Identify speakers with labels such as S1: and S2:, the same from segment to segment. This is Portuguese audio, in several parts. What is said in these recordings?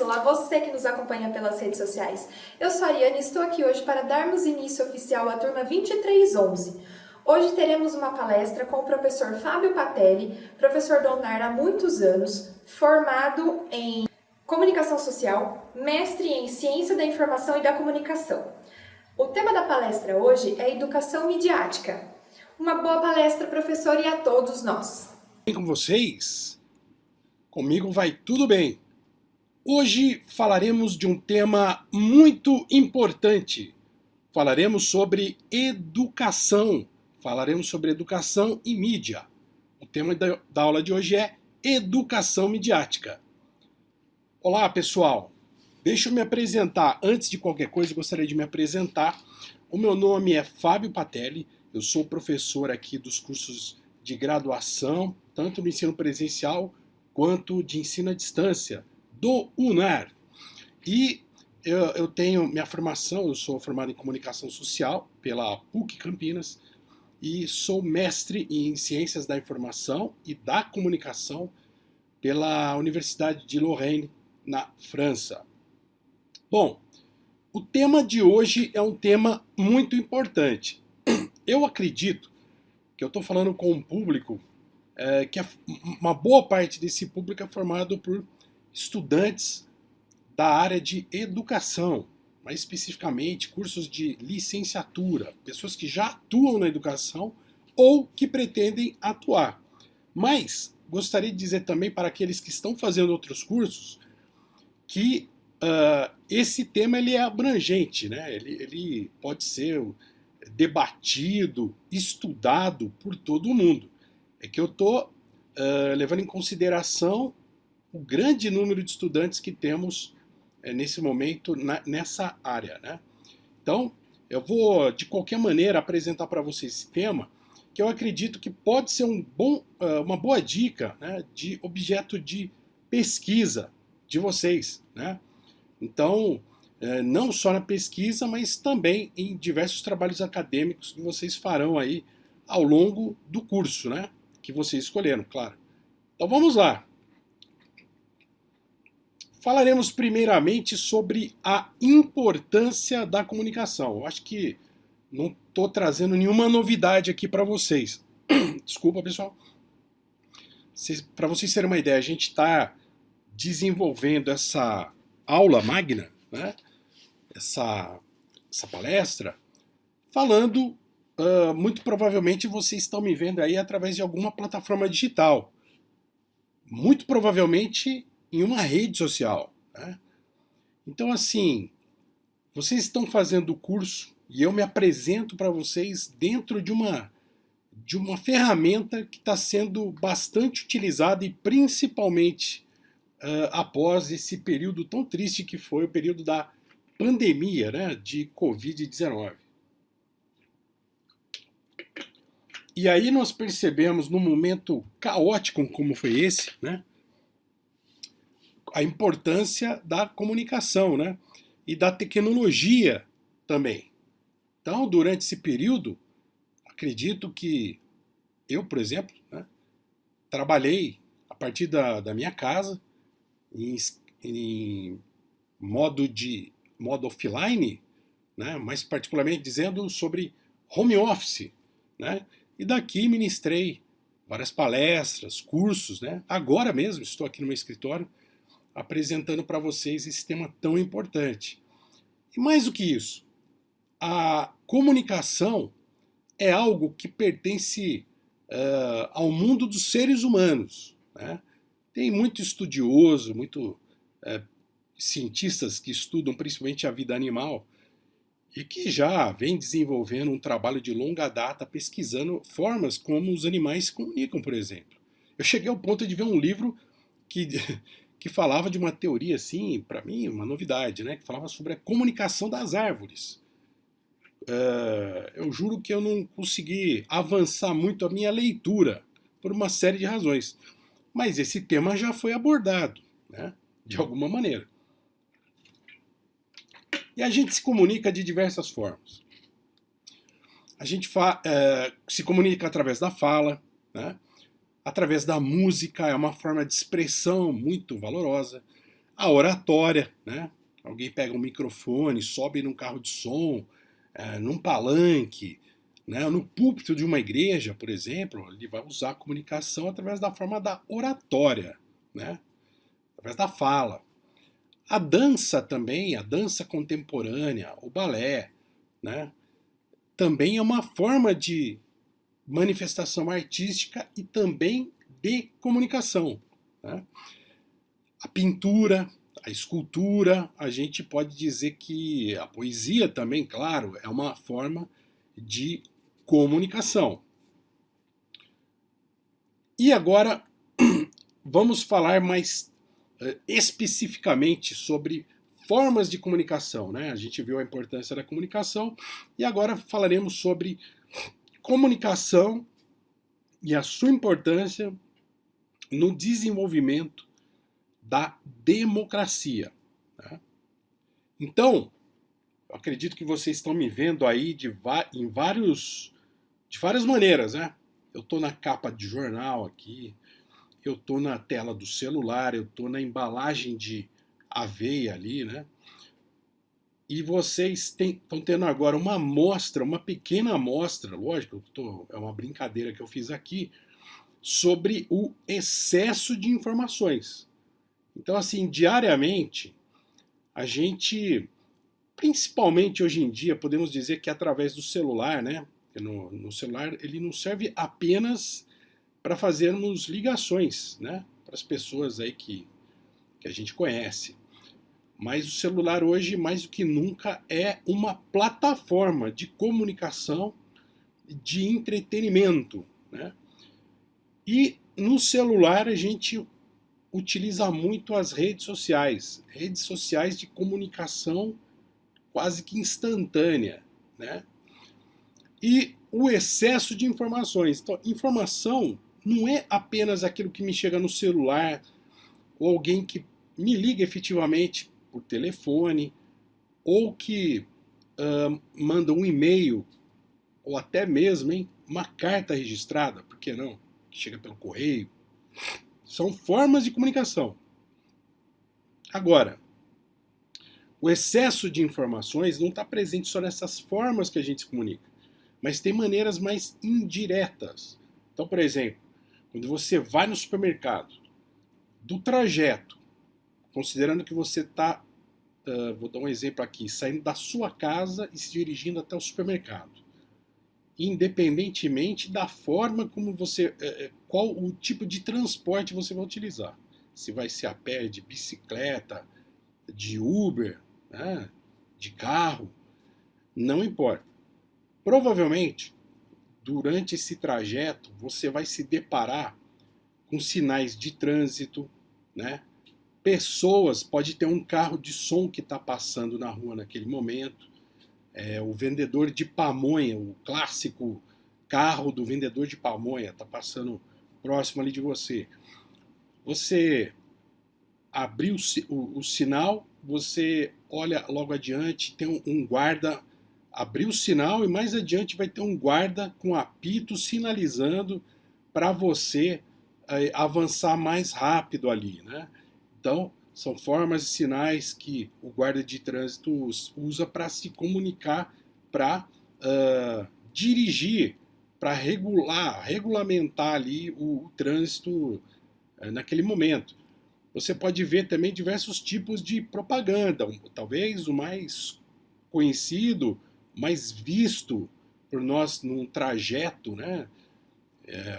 S1: olá você que nos acompanha pelas redes sociais. Eu sou a Ariane e estou aqui hoje para darmos início oficial à turma 2311. Hoje teremos uma palestra com o professor Fábio Patelli, professor da UNAR há muitos anos, formado em Comunicação Social, mestre em Ciência da Informação e da Comunicação. O tema da palestra hoje é Educação Midiática. Uma boa palestra, professor, e a todos nós.
S2: Bem com vocês? Comigo vai tudo bem. Hoje falaremos de um tema muito importante. Falaremos sobre educação. Falaremos sobre educação e mídia. O tema da aula de hoje é educação midiática. Olá, pessoal. Deixa eu me apresentar. Antes de qualquer coisa, eu gostaria de me apresentar. O meu nome é Fábio Patelli. Eu sou professor aqui dos cursos de graduação, tanto no ensino presencial quanto de ensino à distância, do UNAR. E eu tenho minha formação, eu sou formado em Comunicação Social pela PUC Campinas e sou mestre em Ciências da Informação e da Comunicação pela Universidade de Lorraine, na França. Bom, o tema de hoje é um tema muito importante. Eu acredito que eu estou falando com um público que uma boa parte desse público é formado por estudantes da área de educação, mais especificamente cursos de licenciatura, pessoas que já atuam na educação ou que pretendem atuar. Mas gostaria de dizer também para aqueles que estão fazendo outros cursos que esse tema ele é abrangente, né? Ele pode ser debatido, estudado por todo mundo. É que eu estou levando em consideração o grande número de estudantes que temos nesse momento nessa área, né? Então, eu vou, de qualquer maneira, apresentar para vocês esse tema, que eu acredito que pode ser uma boa dica, né, de objeto de pesquisa de vocês, né? Então, não só na pesquisa, mas também em diversos trabalhos acadêmicos que vocês farão aí ao longo do curso, né? Que vocês escolheram, claro. Então vamos lá. Falaremos primeiramente sobre a importância da comunicação. Eu acho que não estou trazendo nenhuma novidade aqui para vocês. Desculpa, pessoal. Para vocês terem uma ideia, a gente está desenvolvendo essa aula magna, né? Essa palestra, falando, muito provavelmente vocês estão me vendo aí através de alguma plataforma digital. Muito provavelmente em uma rede social, né? Então, assim, vocês estão fazendo o curso e eu me apresento para vocês dentro de uma ferramenta que está sendo bastante utilizada e principalmente após esse período tão triste que foi o período da pandemia, né, de Covid-19. E aí nós percebemos, num momento caótico como foi esse, né, a importância da comunicação, né, e da tecnologia também. Então, durante esse período, acredito que eu, por exemplo, né, trabalhei a partir da minha casa em modo offline, né, mais particularmente dizendo sobre home office, né, e daqui ministrei várias palestras, cursos, né, agora mesmo estou aqui no meu escritório apresentando para vocês esse tema tão importante. E mais do que isso, a comunicação é algo que pertence ao mundo dos seres humanos, né? Tem muito estudioso, cientistas que estudam principalmente a vida animal e que já vem desenvolvendo um trabalho de longa data pesquisando formas como os animais se comunicam, por exemplo. Eu cheguei ao ponto de ver um livro que falava de uma teoria, assim, para mim, uma novidade, né? Que falava sobre a comunicação das árvores. Eu juro que eu não consegui avançar muito a minha leitura por uma série de razões. Mas esse tema já foi abordado, né? De alguma maneira. E a gente se comunica de diversas formas. A gente se comunica através da fala, né? Através da música, é uma forma de expressão muito valorosa. A oratória, né? Alguém pega um microfone, sobe num carro de som, num palanque, né? No púlpito de uma igreja, por exemplo, ele vai usar a comunicação através da forma da oratória, né? Através da fala. A dança também, a dança contemporânea, o balé, né? Também é uma forma de manifestação artística e também de comunicação, né? A pintura, a escultura, a gente pode dizer que a poesia também, claro, é uma forma de comunicação. E agora vamos falar mais especificamente sobre formas de comunicação, né? A gente viu a importância da comunicação e agora falaremos sobre comunicação e a sua importância no desenvolvimento da democracia, né? Então, eu acredito que vocês estão me vendo aí de várias maneiras, né? Eu estou na capa de jornal aqui, eu estou na tela do celular, eu estou na embalagem de aveia ali, né? E vocês estão tendo agora uma amostra, uma pequena amostra, lógico, é uma brincadeira que eu fiz aqui, sobre o excesso de informações. Então, assim, diariamente, a gente, principalmente hoje em dia, podemos dizer que através do celular, né? No celular, ele não serve apenas para fazermos ligações, né? Para as pessoas aí que a gente conhece. Mas o celular hoje, mais do que nunca, é uma plataforma de comunicação, de entretenimento, né? E no celular a gente utiliza muito as redes sociais de comunicação quase que instantânea, né? E o excesso de informações. Então, informação não é apenas aquilo que me chega no celular ou alguém que me liga efetivamente por telefone ou que manda um e-mail ou até mesmo uma carta registrada, por que não? Que chega pelo correio. São formas de comunicação. Agora, o excesso de informações não está presente só nessas formas que a gente se comunica, mas tem maneiras mais indiretas. Então, por exemplo, quando você vai no supermercado, do trajeto, considerando que você está, vou dar um exemplo aqui, saindo da sua casa e se dirigindo até o supermercado, independentemente da forma como você, qual o tipo de transporte você vai utilizar, se vai ser a pé, de bicicleta, de Uber, né, de carro, não importa. Provavelmente, durante esse trajeto, você vai se deparar com sinais de trânsito, né? Pessoas, pode ter um carro de som que está passando na rua naquele momento, o vendedor de pamonha, o clássico carro do vendedor de pamonha, está passando próximo ali de você. Você abriu o sinal, você olha logo adiante, tem um guarda, abriu o sinal e mais adiante vai ter um guarda com apito sinalizando para você avançar mais rápido ali, né? Então, são formas e sinais que o guarda de trânsito usa para se comunicar, para dirigir, para regulamentar ali o trânsito naquele momento. Você pode ver também diversos tipos de propaganda. Talvez o mais conhecido, mais visto por nós num trajeto, né,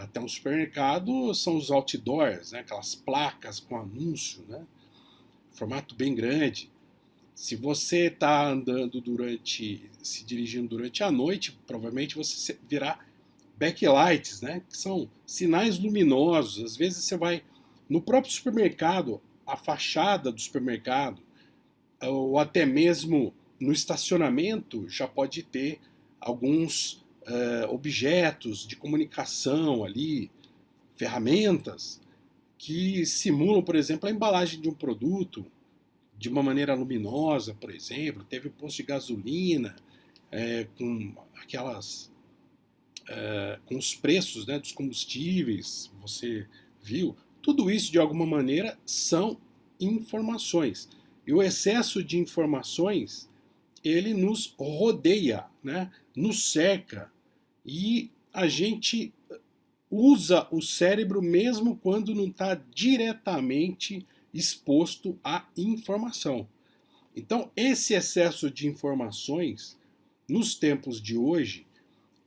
S2: até um supermercado, são os outdoors, né, aquelas placas com anúncio, né, formato bem grande. Se você está andando se dirigindo durante a noite, provavelmente você verá backlights, né, que são sinais luminosos. Às vezes você vai no próprio supermercado, a fachada do supermercado, ou até mesmo no estacionamento, já pode ter alguns objetos de comunicação ali, ferramentas, que simulam, por exemplo, a embalagem de um produto de uma maneira luminosa, por exemplo. Teve o posto de gasolina com aquelas com os preços, né, dos combustíveis, você viu. Tudo isso, de alguma maneira, são informações. E o excesso de informações, ele nos rodeia, né? Nos cerca. E a gente usa o cérebro mesmo quando não está diretamente exposto à informação. Então, esse excesso de informações, nos tempos de hoje,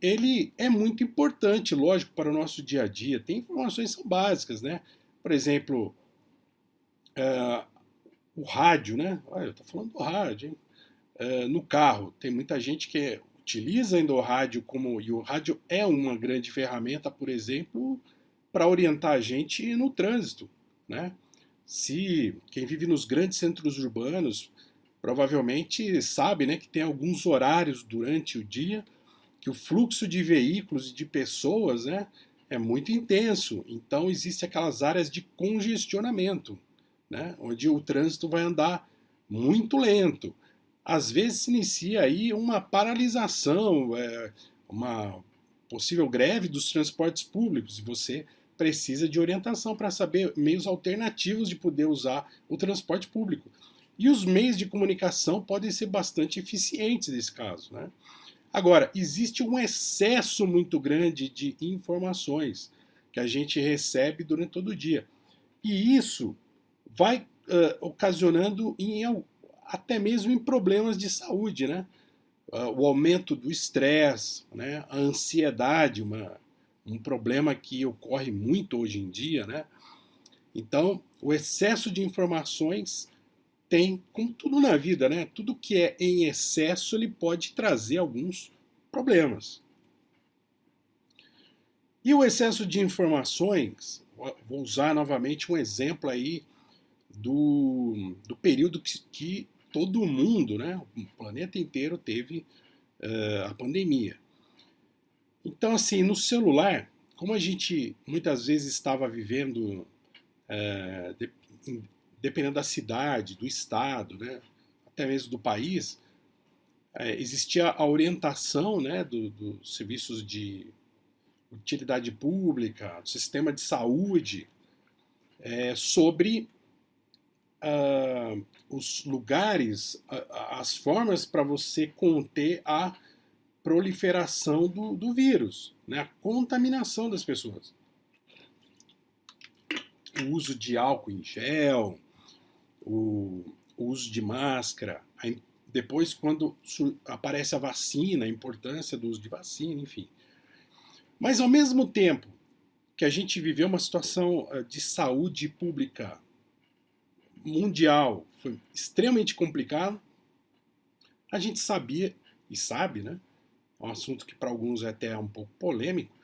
S2: ele é muito importante, lógico, para o nosso dia a dia. Tem informações que são básicas, né? Por exemplo, o rádio, né? Olha, eu estou falando do rádio, hein? No carro, tem muita gente que utiliza ainda o rádio como. E o rádio é uma grande ferramenta, por exemplo, para orientar a gente no trânsito, né? Se quem vive nos grandes centros urbanos provavelmente sabe, né, que tem alguns horários durante o dia que o fluxo de veículos e de pessoas, né, é muito intenso. Então existe aquelas áreas de congestionamento, né, onde o trânsito vai andar muito lento. Às vezes se inicia aí uma paralisação, uma possível greve dos transportes públicos, e você precisa de orientação para saber meios alternativos de poder usar o transporte público. E os meios de comunicação podem ser bastante eficientes nesse caso, né? Agora, existe um excesso muito grande de informações que a gente recebe durante todo o dia. E isso vai ocasionando até mesmo em problemas de saúde, né? O aumento do estresse, né? A ansiedade, um problema que ocorre muito hoje em dia, né? Então, o excesso de informações tem, como tudo na vida, né? Tudo que é em excesso ele pode trazer alguns problemas. E o excesso de informações, vou usar novamente um exemplo aí do período que todo mundo, né, o planeta inteiro teve a pandemia. Então, assim, no celular, como a gente muitas vezes estava vivendo, dependendo da cidade, do estado, né, até mesmo do país, existia a orientação, né, dos serviços de utilidade pública, do sistema de saúde, sobre os lugares, as formas para você conter a proliferação do vírus, né, a contaminação das pessoas. O uso de álcool em gel, o uso de máscara, depois quando aparece a vacina, a importância do uso de vacina, enfim. Mas ao mesmo tempo que a gente viveu uma situação de saúde pública mundial, foi extremamente complicado, a gente sabia, e sabe, né? É um assunto que para alguns é até um pouco polêmico,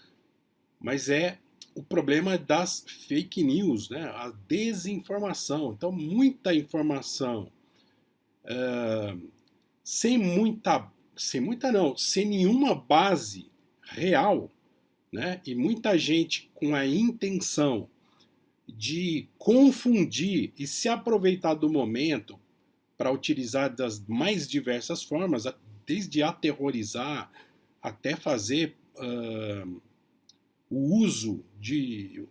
S2: mas é o problema das fake news, né? A desinformação. Então, muita informação sem nenhuma base real, né? E muita gente com a intenção de confundir e se aproveitar do momento para utilizar das mais diversas formas, desde aterrorizar até fazer o uso de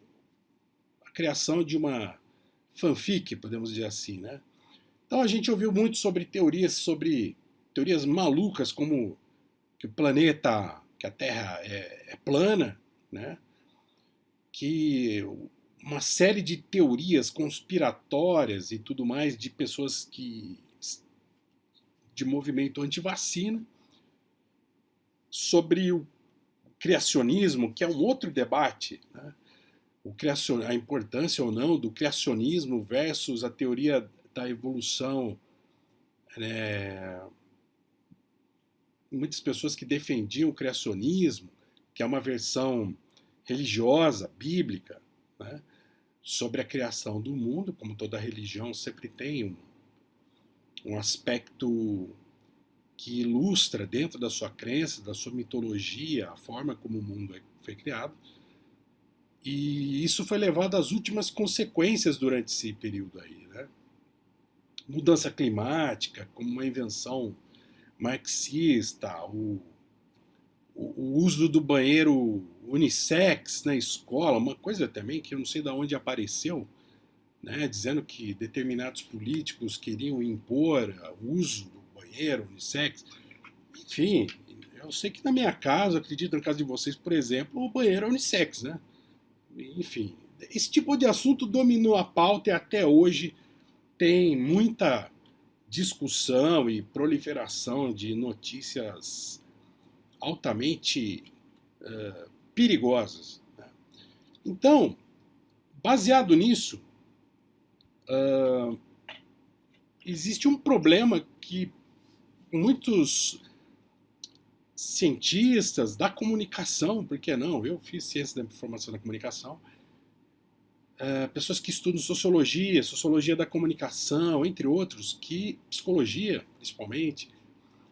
S2: a criação de uma fanfic, podemos dizer assim, né? Então a gente ouviu muito sobre teorias malucas como que o planeta, que a Terra é plana, né? Que uma série de teorias conspiratórias e tudo mais de pessoas de movimento anti-vacina, sobre o criacionismo, que é um outro debate, né? A importância ou não do criacionismo versus a teoria da evolução, né? Muitas pessoas que defendiam o criacionismo, que é uma versão religiosa, bíblica, né, sobre a criação do mundo, como toda religião sempre tem um aspecto que ilustra dentro da sua crença, da sua mitologia, a forma como o mundo foi criado. E isso foi levado às últimas consequências durante esse período aí, né? Mudança climática, como uma invenção marxista, o uso do banheiro unissex na escola, uma coisa também que eu não sei de onde apareceu, né, dizendo que determinados políticos queriam impor o uso do banheiro unissex. Enfim, eu sei que na minha casa, acredito na casa de vocês, por exemplo, o banheiro é unissex, né? Enfim, esse tipo de assunto dominou a pauta e até hoje tem muita discussão e proliferação de notícias altamente perigosas, né? Então, baseado nisso, existe um problema que muitos cientistas da comunicação, por que não? Eu fiz ciência da informação da comunicação, pessoas que estudam sociologia, sociologia da comunicação, entre outros, que psicologia, principalmente,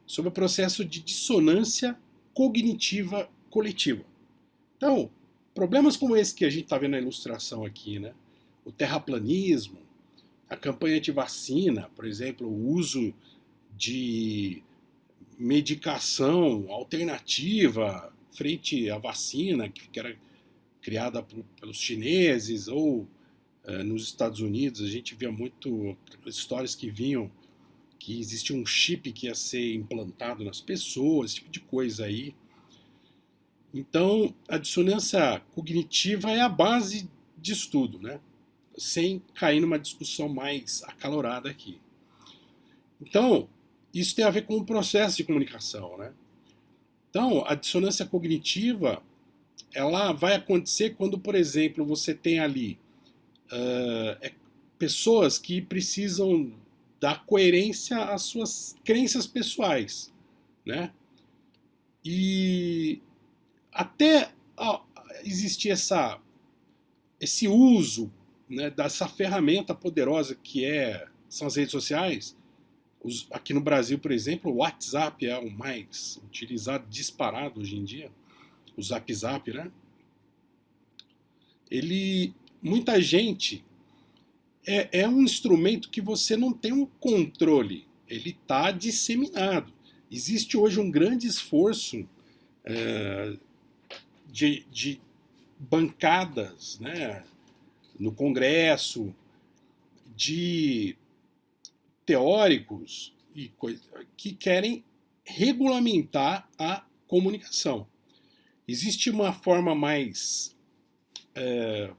S2: sobre o processo de dissonância cognitiva coletiva. Então, problemas como esse que a gente está vendo na ilustração aqui, né? O terraplanismo, a campanha anti-vacina, por exemplo, o uso de medicação alternativa frente à vacina, que era criada pelos chineses, ou nos Estados Unidos, a gente via muito histórias que vinham que existia um chip que ia ser implantado nas pessoas, esse tipo de coisa aí. Então, a dissonância cognitiva é a base disso tudo, né? Sem cair numa discussão mais acalorada aqui. Então, isso tem a ver com o processo de comunicação, né? Então, a dissonância cognitiva, ela vai acontecer quando, por exemplo, você tem ali pessoas que precisam dar coerência às suas crenças pessoais, né? E até existir esse uso, né, dessa ferramenta poderosa que são as redes sociais. Aqui no Brasil, por exemplo, o WhatsApp é o mais utilizado, disparado hoje em dia, o Zap Zap, né? Muita gente é um instrumento que você não tem um controle, ele está disseminado. Existe hoje um grande esforço de bancadas, né, no Congresso, de teóricos que querem regulamentar a comunicação. Existe uma forma mais,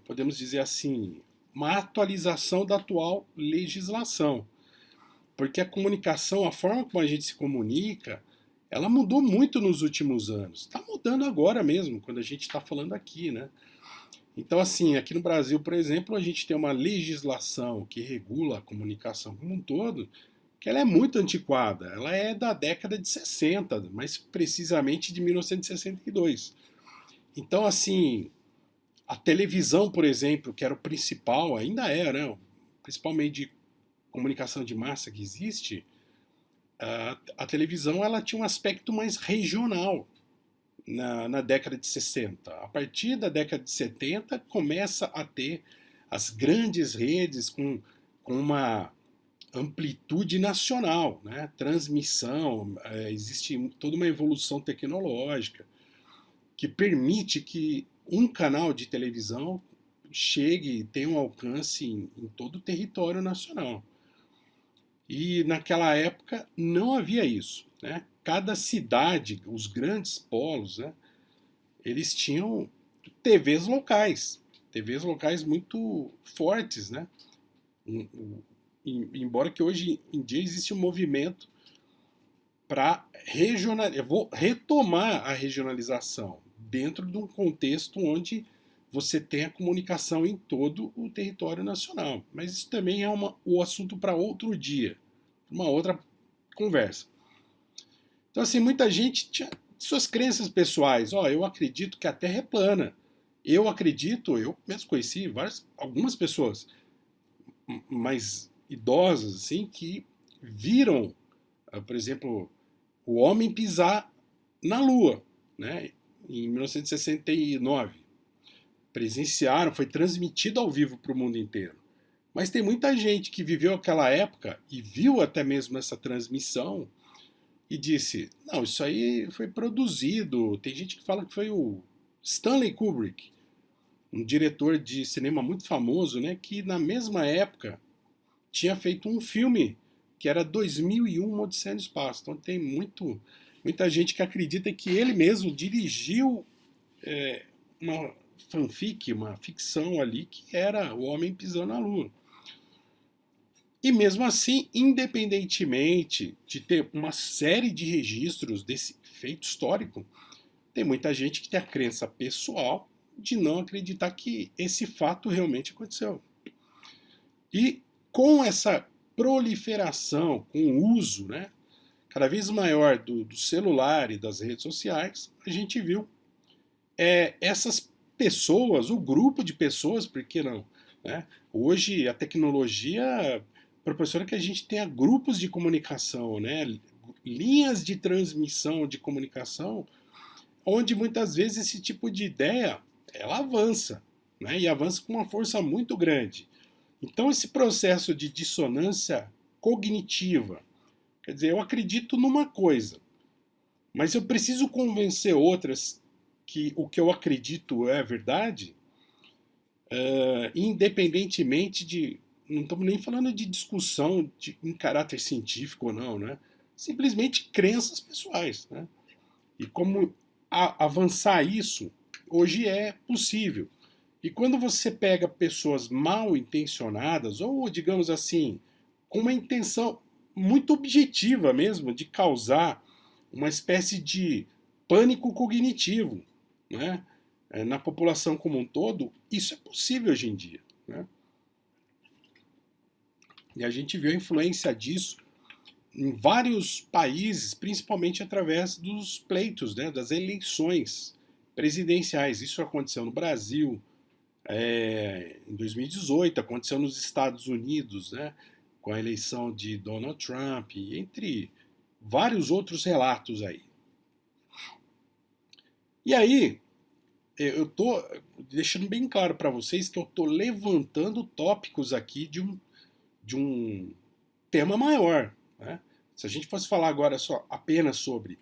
S2: podemos dizer assim, uma atualização da atual legislação. Porque a comunicação, a forma como a gente se comunica, ela mudou muito nos últimos anos. Está mudando agora mesmo, quando a gente está falando aqui, né? Então, assim, aqui no Brasil, por exemplo, a gente tem uma legislação que regula a comunicação como um todo, que ela é muito antiquada. Ela é da década de 60, mais precisamente de 1962. Então, assim, a televisão, por exemplo, que era o principal, ainda é, né? O principal meio de comunicação de massa que existe, a televisão ela tinha um aspecto mais regional na década de 60. A partir da década de 70 começa a ter as grandes redes com uma amplitude nacional, né? Transmissão, existe toda uma evolução tecnológica que permite que um canal de televisão chegue e tenha um alcance em todo o território nacional. E naquela época não havia isso, né? Cada cidade, os grandes polos, né, eles tinham TVs locais muito fortes, né? Embora que hoje em dia existe um movimento para retomar a regionalização dentro de um contexto onde você tem a comunicação em todo o território nacional. Mas isso também é o assunto para outro dia, uma outra conversa. Então, assim, muita gente tinha suas crenças pessoais. Eu acredito que a Terra é plana. Eu mesmo conheci algumas pessoas mais idosas, assim, que viram, por exemplo, o homem pisar na Lua, né, em 1969. Presenciaram, foi transmitido ao vivo para o mundo inteiro. Mas tem muita gente que viveu aquela época e viu até mesmo essa transmissão e disse, não, isso aí foi produzido. Tem gente que fala que foi o Stanley Kubrick um diretor de cinema muito famoso, né, que na mesma época tinha feito um filme que era 2001, Uma Odisseia no Espaço. Então tem muita gente que acredita que ele mesmo dirigiu uma fanfic, uma ficção ali, que era o Homem Pisando na Lua. E mesmo assim, independentemente de ter uma série de registros desse feito histórico, tem muita gente que tem a crença pessoal de não acreditar que esse fato realmente aconteceu. E com essa proliferação, com o uso, né, cada vez maior do celular e das redes sociais, a gente viu essas pessoas, o grupo de pessoas, por que não? Né? Hoje a tecnologia proporciona que a gente tenha grupos de comunicação, né? Linhas de transmissão de comunicação, onde muitas vezes esse tipo de ideia ela avança, né? E avança com uma força muito grande. Então esse processo de dissonância cognitiva, quer dizer, eu acredito numa coisa, mas eu preciso convencer outras que o que eu acredito é verdade, independentemente de. Não estamos nem falando de discussão em caráter científico ou não, né? Simplesmente crenças pessoais, né? E como avançar isso hoje é possível. E quando você pega pessoas mal intencionadas, ou digamos assim, com uma intenção muito objetiva mesmo, de causar uma espécie de pânico cognitivo, né? Na população como um todo, isso é possível hoje em dia, né? E a gente viu a influência disso em vários países, principalmente através dos pleitos, né, das eleições presidenciais. Isso aconteceu no Brasil em 2018, aconteceu nos Estados Unidos, né, com a eleição de Donald Trump, entre vários outros relatos aí. E aí, eu estou deixando bem claro para vocês que eu estou levantando tópicos aqui de um tema maior, né? Se a gente fosse falar agora só apenas sobre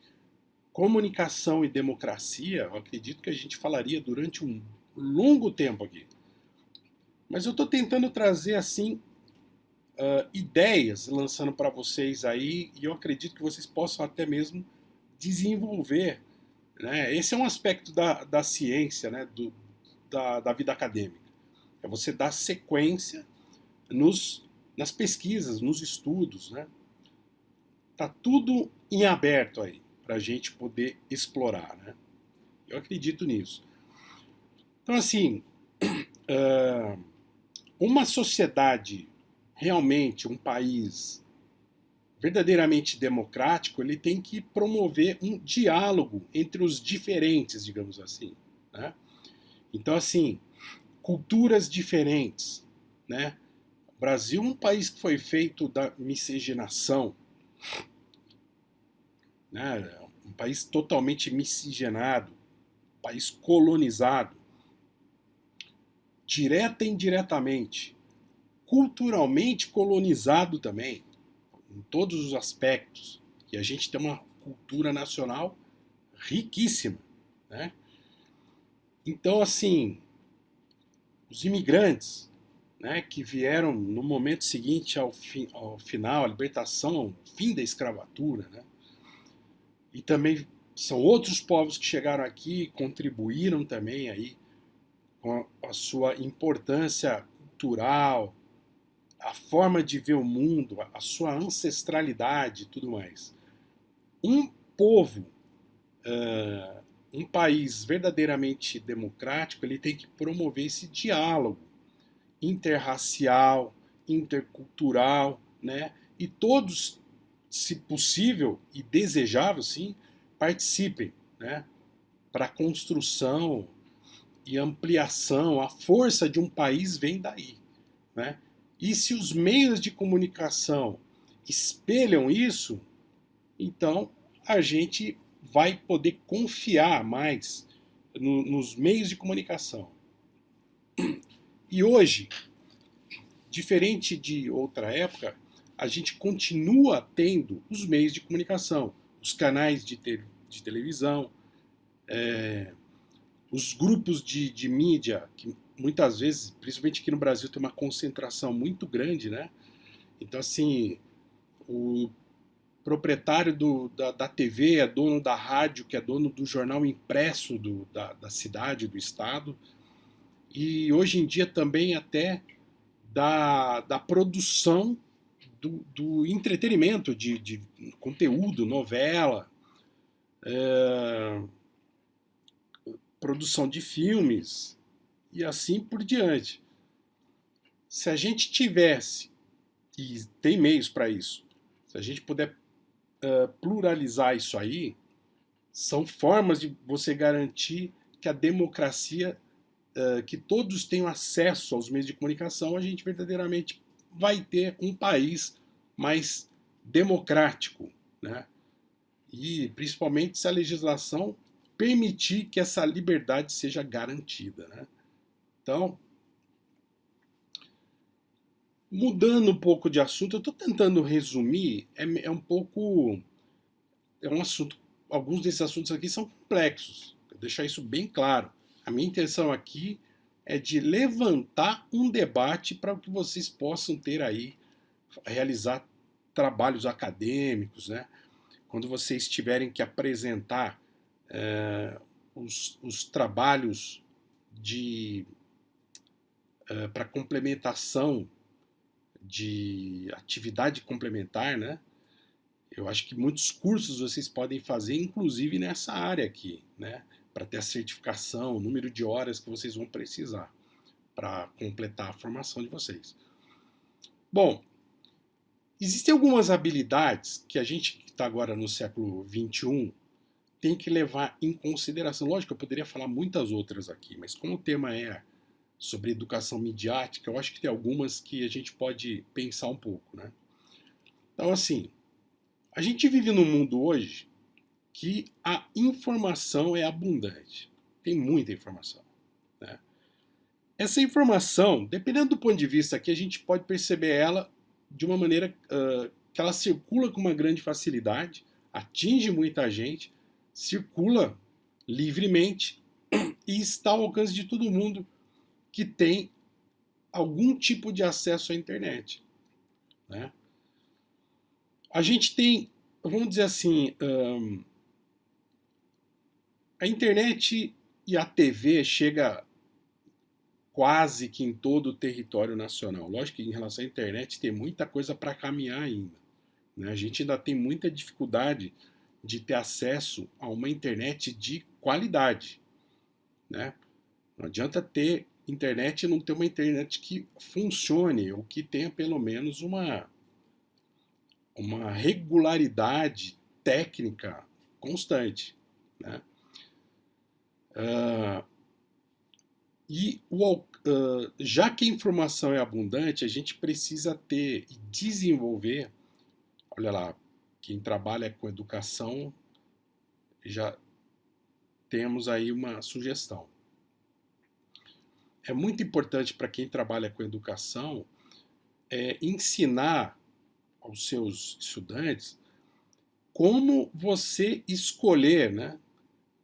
S2: comunicação e democracia, eu acredito que a gente falaria durante um longo tempo aqui. Mas eu estou tentando trazer assim ideias, lançando para vocês aí, e eu acredito que vocês possam até mesmo desenvolver, né? Esse é um aspecto da ciência, né? Da vida acadêmica. É você dar sequência nas pesquisas, nos estudos, né? Tá tudo em aberto aí para a gente poder explorar, né? Eu acredito nisso. Então, assim, uma sociedade realmente, um país verdadeiramente democrático, ele tem que promover um diálogo entre os diferentes, digamos assim, né? Então, assim, culturas diferentes, né? O Brasil é um país que foi feito da miscigenação, né? Um país totalmente miscigenado, um país colonizado, direta e indiretamente, culturalmente colonizado também, em todos os aspectos. E a gente tem uma cultura nacional riquíssima, né? Então, assim, os imigrantes, né, que vieram no momento seguinte ao final, à libertação, fim da escravatura, né? E também são outros povos que chegaram aqui e contribuíram também aí com a sua importância cultural, a forma de ver o mundo, a sua ancestralidade e tudo mais. Um povo, um país verdadeiramente democrático, ele tem que promover esse diálogo interracial, intercultural, né? E todos, se possível e desejável, sim, participem, né? Para a construção e ampliação, a força de um país vem daí, né? E se os meios de comunicação espelham isso, então a gente vai poder confiar mais nos meios de comunicação. E hoje, diferente de outra época, a gente continua tendo os meios de comunicação, os canais de televisão, os grupos de mídia, que muitas vezes, principalmente aqui no Brasil, tem uma concentração muito grande, né? Então, assim, o proprietário da TV é dono da rádio, que é dono do jornal impresso da cidade, do estado, e hoje em dia também até da produção do entretenimento, de conteúdo, novela, produção de filmes e assim por diante. Se a gente tivesse, e tem meios para isso, se a gente puder pluralizar isso aí, são formas de você garantir que a democracia, que todos tenham acesso aos meios de comunicação, a gente verdadeiramente vai ter um país mais democrático, né? E principalmente se a legislação permitir que essa liberdade seja garantida, né? Então, mudando um pouco de assunto, eu estou tentando resumir, um pouco, é um assunto, alguns desses assuntos aqui são complexos, vou deixar isso bem claro. A minha intenção aqui é de levantar um debate para que vocês possam ter aí, realizar trabalhos acadêmicos, né? Quando vocês tiverem que apresentar os trabalhos para complementação de atividade complementar, né? Eu acho que muitos cursos vocês podem fazer, inclusive nessa área aqui, né? Para ter a certificação, o número de horas que vocês vão precisar para completar a formação de vocês. Bom, existem algumas habilidades que a gente que está agora no século XXI tem que levar em consideração. Lógico, eu poderia falar muitas outras aqui, mas como o tema é sobre educação midiática, eu acho que tem algumas que a gente pode pensar um pouco, né? Então, assim, a gente vive num mundo hoje que a informação é abundante. Tem muita informação, né? Essa informação, dependendo do ponto de vista aqui, a gente pode perceber ela de uma maneira que ela circula com uma grande facilidade, atinge muita gente, circula livremente e está ao alcance de todo mundo que tem algum tipo de acesso à internet, né? A gente tem, vamos dizer assim, a internet e a TV chega quase que em todo o território nacional. Lógico que em relação à internet tem muita coisa para caminhar ainda, né? A gente ainda tem muita dificuldade de ter acesso a uma internet de qualidade, né? Não adianta ter internet e não ter uma internet que funcione, ou que tenha pelo menos uma regularidade técnica constante, né? Já que a informação é abundante, a gente precisa ter e desenvolver, olha lá, quem trabalha com educação, já temos aí uma sugestão. É muito importante para quem trabalha com educação ensinar aos seus estudantes como você escolher, né?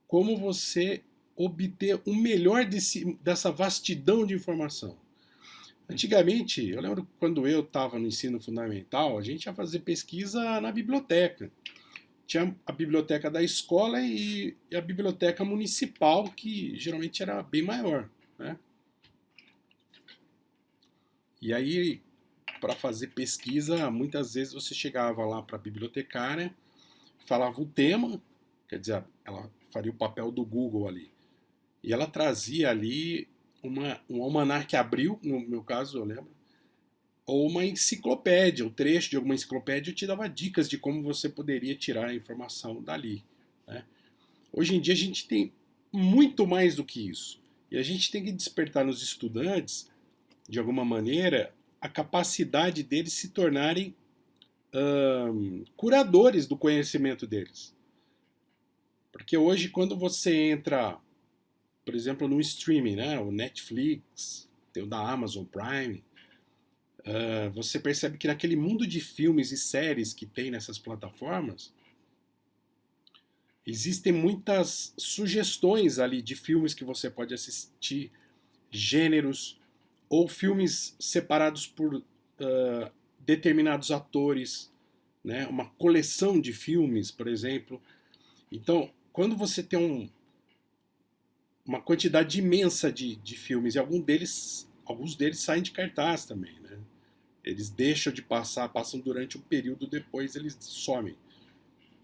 S2: Como você obter o melhor dessa vastidão de informação. Antigamente, eu lembro quando eu estava no ensino fundamental, a gente ia fazer pesquisa na biblioteca. Tinha a biblioteca da escola e a biblioteca municipal, que geralmente era bem maior, né? E aí, para fazer pesquisa, muitas vezes você chegava lá para a bibliotecária, falava o tema, quer dizer, ela faria o papel do Google ali. E ela trazia ali um almanaque Abril, no meu caso, eu lembro, ou uma enciclopédia, um trecho de alguma enciclopédia, te dava dicas de como você poderia tirar a informação dali, né? Hoje em dia a gente tem muito mais do que isso. E a gente tem que despertar nos estudantes, de alguma maneira, a capacidade deles se tornarem curadores do conhecimento deles. Porque hoje, quando você entra, por exemplo, no streaming, né, o Netflix, tem o da Amazon Prime, você percebe que naquele mundo de filmes e séries que tem nessas plataformas, Existem muitas sugestões ali de filmes que você pode assistir, gêneros, ou filmes separados por determinados atores, né? Uma coleção de filmes, por exemplo. Então, quando você tem uma quantidade imensa de filmes, e alguns deles saem de cartaz também, né? Eles deixam de passar, passam durante um período, depois eles somem.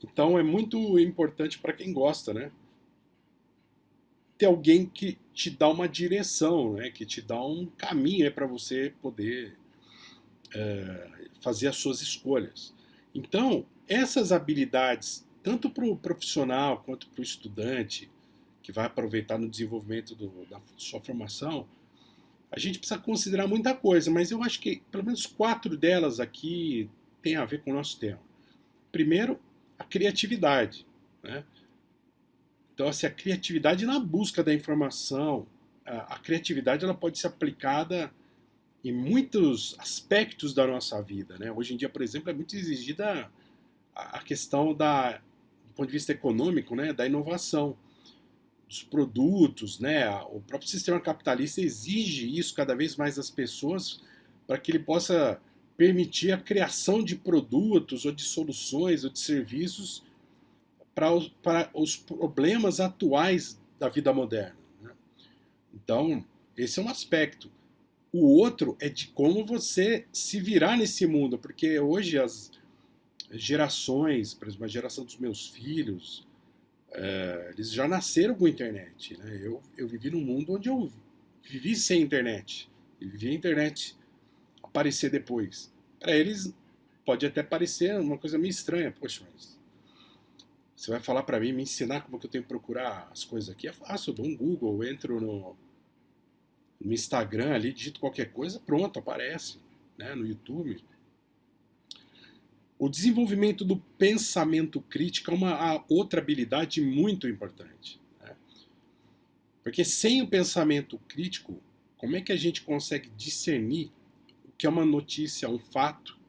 S2: Então é muito importante para quem gosta, né? Ter alguém que te dá uma direção, né? Que te dá um caminho para você poder fazer as suas escolhas. Então, essas habilidades, tanto para o profissional quanto para o estudante, que vai aproveitar no desenvolvimento da sua formação, a gente precisa considerar muita coisa, mas eu acho que pelo menos 4 delas aqui tem a ver com o nosso tema. Primeiro, a criatividade, né? Então, assim, a criatividade na busca da informação, a criatividade ela pode ser aplicada em muitos aspectos da nossa vida, né? Hoje em dia, por exemplo, é muito exigida a questão do ponto de vista econômico, né, da inovação dos produtos, né? O próprio sistema capitalista exige isso cada vez mais das pessoas para que ele possa permitir a criação de produtos ou de soluções ou de serviços para os problemas atuais da vida moderna, né? Então, esse é um aspecto. O outro é de como você se virar nesse mundo, porque hoje as gerações, por exemplo, a geração dos meus filhos, eles já nasceram com internet, né? Eu vivi num mundo onde eu vivi sem internet, e vivi a internet aparecer depois. Para eles pode até parecer uma coisa meio estranha, poxa, mas você vai falar para mim, me ensinar como que eu tenho que procurar as coisas aqui? É fácil, eu dou um Google, eu entro no Instagram ali, digito qualquer coisa, pronto, aparece, né, no YouTube. O desenvolvimento do pensamento crítico é uma outra habilidade muito importante, né? Porque sem o pensamento crítico, como é que a gente consegue discernir o que é uma notícia, um fato,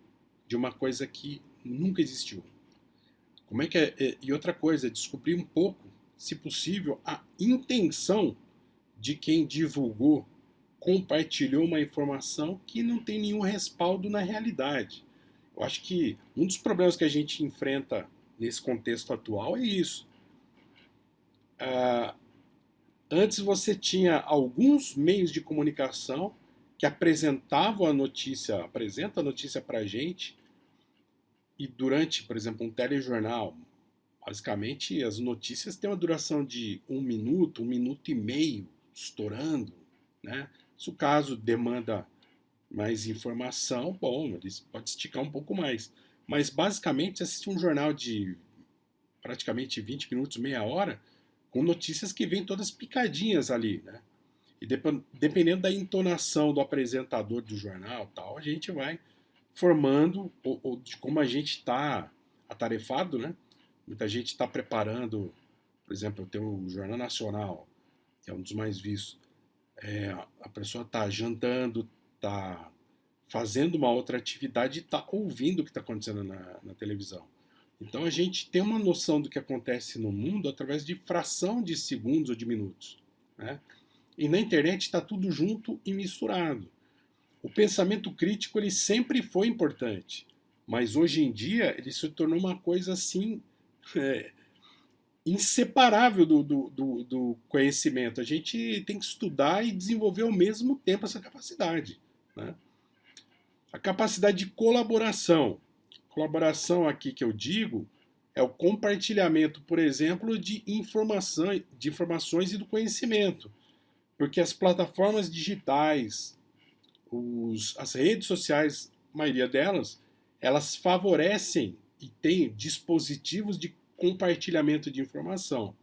S2: de uma coisa que nunca existiu? Como é que e outra coisa, descobrir um pouco, se possível, a intenção de quem divulgou, compartilhou uma informação que não tem nenhum respaldo na realidade. Eu acho que um dos problemas que a gente enfrenta nesse contexto atual é isso. Ah, antes você tinha alguns meios de comunicação que apresentavam a notícia, apresenta a notícia para a gente, e durante, por exemplo, um telejornal, basicamente as notícias têm uma duração de um minuto e meio, estourando, né? Se o caso demanda mais informação, bom, eles pode esticar um pouco mais. Mas basicamente assistir um jornal de praticamente 20 minutos, meia hora, com notícias que vêm todas picadinhas ali, né? E dependendo da entonação do apresentador do jornal, tal, a gente vai formando ou de como a gente está atarefado, né? Muita gente está preparando, por exemplo, eu tenho o Jornal Nacional, que é um dos mais vistos. A pessoa está jantando, está fazendo uma outra atividade e está ouvindo o que está acontecendo na televisão. Então a gente tem uma noção do que acontece no mundo através de fração de segundos ou de minutos, né? E na internet está tudo junto e misturado. O pensamento crítico ele sempre foi importante, mas hoje em dia ele se tornou uma coisa assim é, inseparável do conhecimento. A gente tem que estudar e desenvolver ao mesmo tempo essa capacidade, né? A capacidade de colaboração. Colaboração aqui que eu digo é o compartilhamento, por exemplo, de informações e do conhecimento. Porque as plataformas digitais, as redes sociais, a maioria delas, elas favorecem e têm dispositivos de compartilhamento de informação.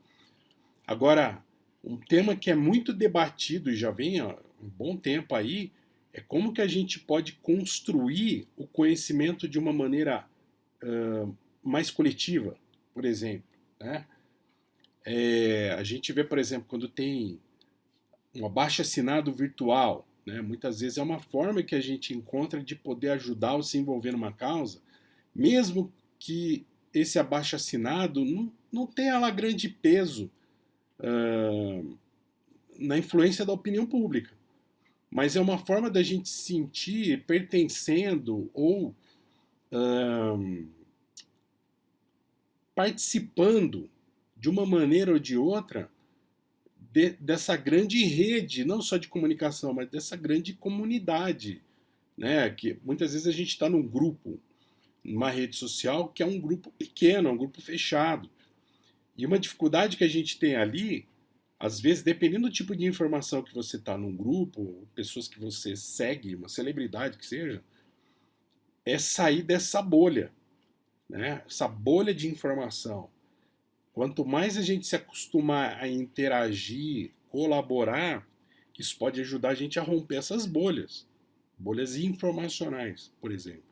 S2: Agora, um tema que é muito debatido e já vem há um bom tempo aí é como que a gente pode construir o conhecimento de uma maneira mais coletiva, por exemplo, né? A gente vê, por exemplo, quando tem um abaixo-assinado virtual, né? Muitas vezes é uma forma que a gente encontra de poder ajudar ou se envolver numa causa, mesmo que esse abaixo-assinado não tem ela grande peso na influência da opinião pública. Mas é uma forma da gente se sentir pertencendo ou participando de uma maneira ou de outra dessa grande rede, não só de comunicação, mas dessa grande comunidade, né? Que muitas vezes a gente está num grupo, numa rede social, que é um grupo pequeno, é um grupo fechado. E uma dificuldade que a gente tem ali, às vezes, dependendo do tipo de informação que você está num grupo, pessoas que você segue, uma celebridade que seja, é sair dessa bolha, né? Essa bolha de informação. Quanto mais a gente se acostumar a interagir, colaborar, isso pode ajudar a gente a romper essas bolhas, bolhas informacionais, por exemplo.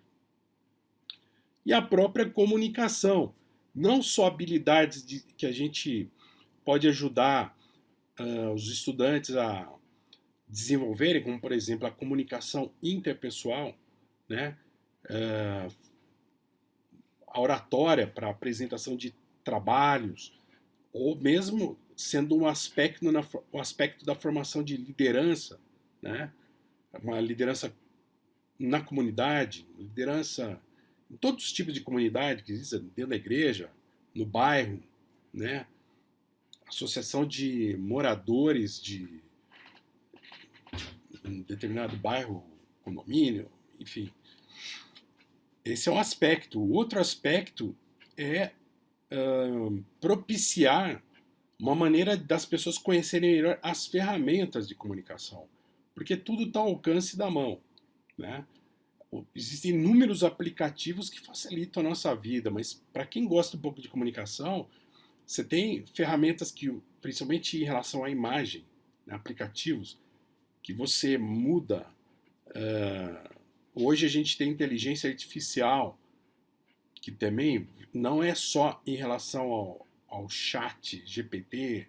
S2: E a própria comunicação, não só habilidades que a gente pode ajudar os estudantes a desenvolverem, como por exemplo a comunicação interpessoal, né? A oratória para apresentação de trabalhos, ou mesmo sendo um aspecto da formação de liderança, né? Uma liderança na comunidade, liderança em todos os tipos de comunidade que existem, dentro da igreja, no bairro, né? Associação de moradores de um determinado bairro, condomínio, enfim. Esse é um aspecto. O outro aspecto é propiciar uma maneira das pessoas conhecerem melhor as ferramentas de comunicação, porque tudo está ao alcance da mão, né? Existem inúmeros aplicativos que facilitam a nossa vida, mas para quem gosta um pouco de comunicação, você tem ferramentas que, principalmente em relação à imagem, né, aplicativos, que você muda. Hoje a gente tem inteligência artificial, que também não é só em relação ao chat GPT,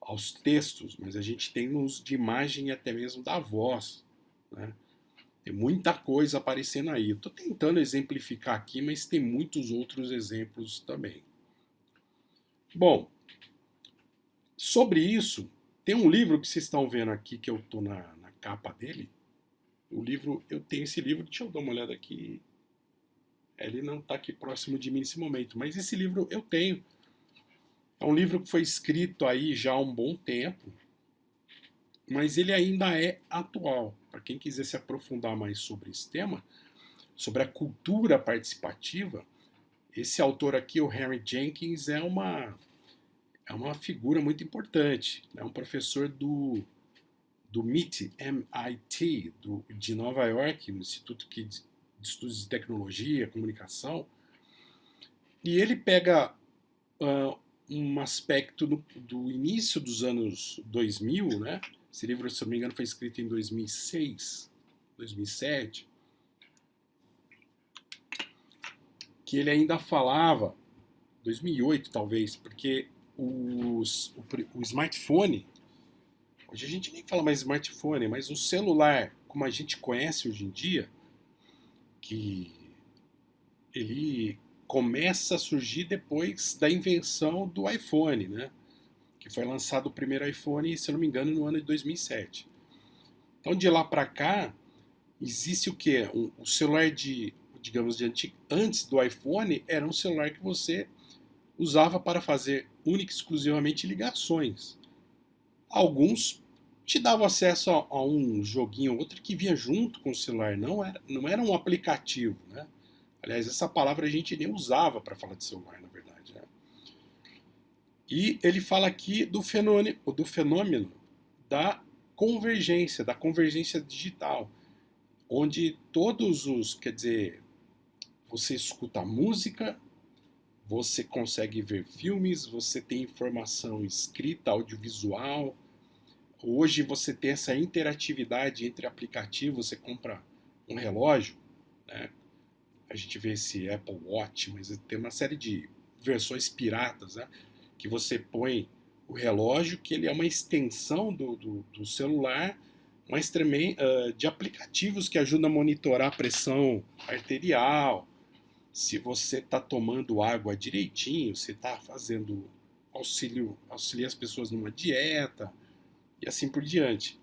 S2: aos textos, mas a gente tem no uso de imagem e até mesmo da voz, né? Tem muita coisa aparecendo aí. Estou tentando exemplificar aqui, mas tem muitos outros exemplos também. Bom, sobre isso, tem um livro que vocês estão vendo aqui, que eu estou na capa dele. O livro, eu tenho esse livro, deixa eu dar uma olhada aqui. Ele não está aqui próximo de mim nesse momento, mas esse livro eu tenho. É um livro que foi escrito aí já há um bom tempo, mas ele ainda é atual. Para quem quiser se aprofundar mais sobre esse tema, sobre a cultura participativa, esse autor aqui, o Henry Jenkins, é uma figura muito importante. É um professor do MIT, de Nova York, um instituto de estudos de tecnologia, comunicação, e ele pega um aspecto do início dos anos 2000, né? Esse livro, se eu não me engano, foi escrito em 2006, 2007, que ele ainda falava, 2008 talvez, porque o smartphone, hoje a gente nem fala mais smartphone, mas o celular, como a gente conhece hoje em dia, que ele começa a surgir depois da invenção do iPhone, né? Que foi lançado o primeiro iPhone, se eu não me engano, no ano de 2007. Então, de lá para cá, existe o quê? O celular digamos, antes do iPhone, era um celular que você usava para fazer única e exclusivamente ligações. Alguns te davam acesso a um joguinho ou outro que vinha junto com o celular, não era um aplicativo, né? Aliás, essa palavra a gente nem usava para falar de celular, na verdade, né? E ele fala aqui do fenômeno da convergência digital, onde quer dizer, você escuta música, você consegue ver filmes, você tem informação escrita, audiovisual. Hoje você tem essa interatividade entre aplicativos, você compra um relógio, né? A gente vê esse Apple Watch, mas tem uma série de versões piratas, né? Que você põe o relógio, que ele é uma extensão do celular, mas também de aplicativos que ajudam a monitorar a pressão arterial. se você está tomando água direitinho, se está fazendo auxiliar as pessoas numa dieta e assim por diante.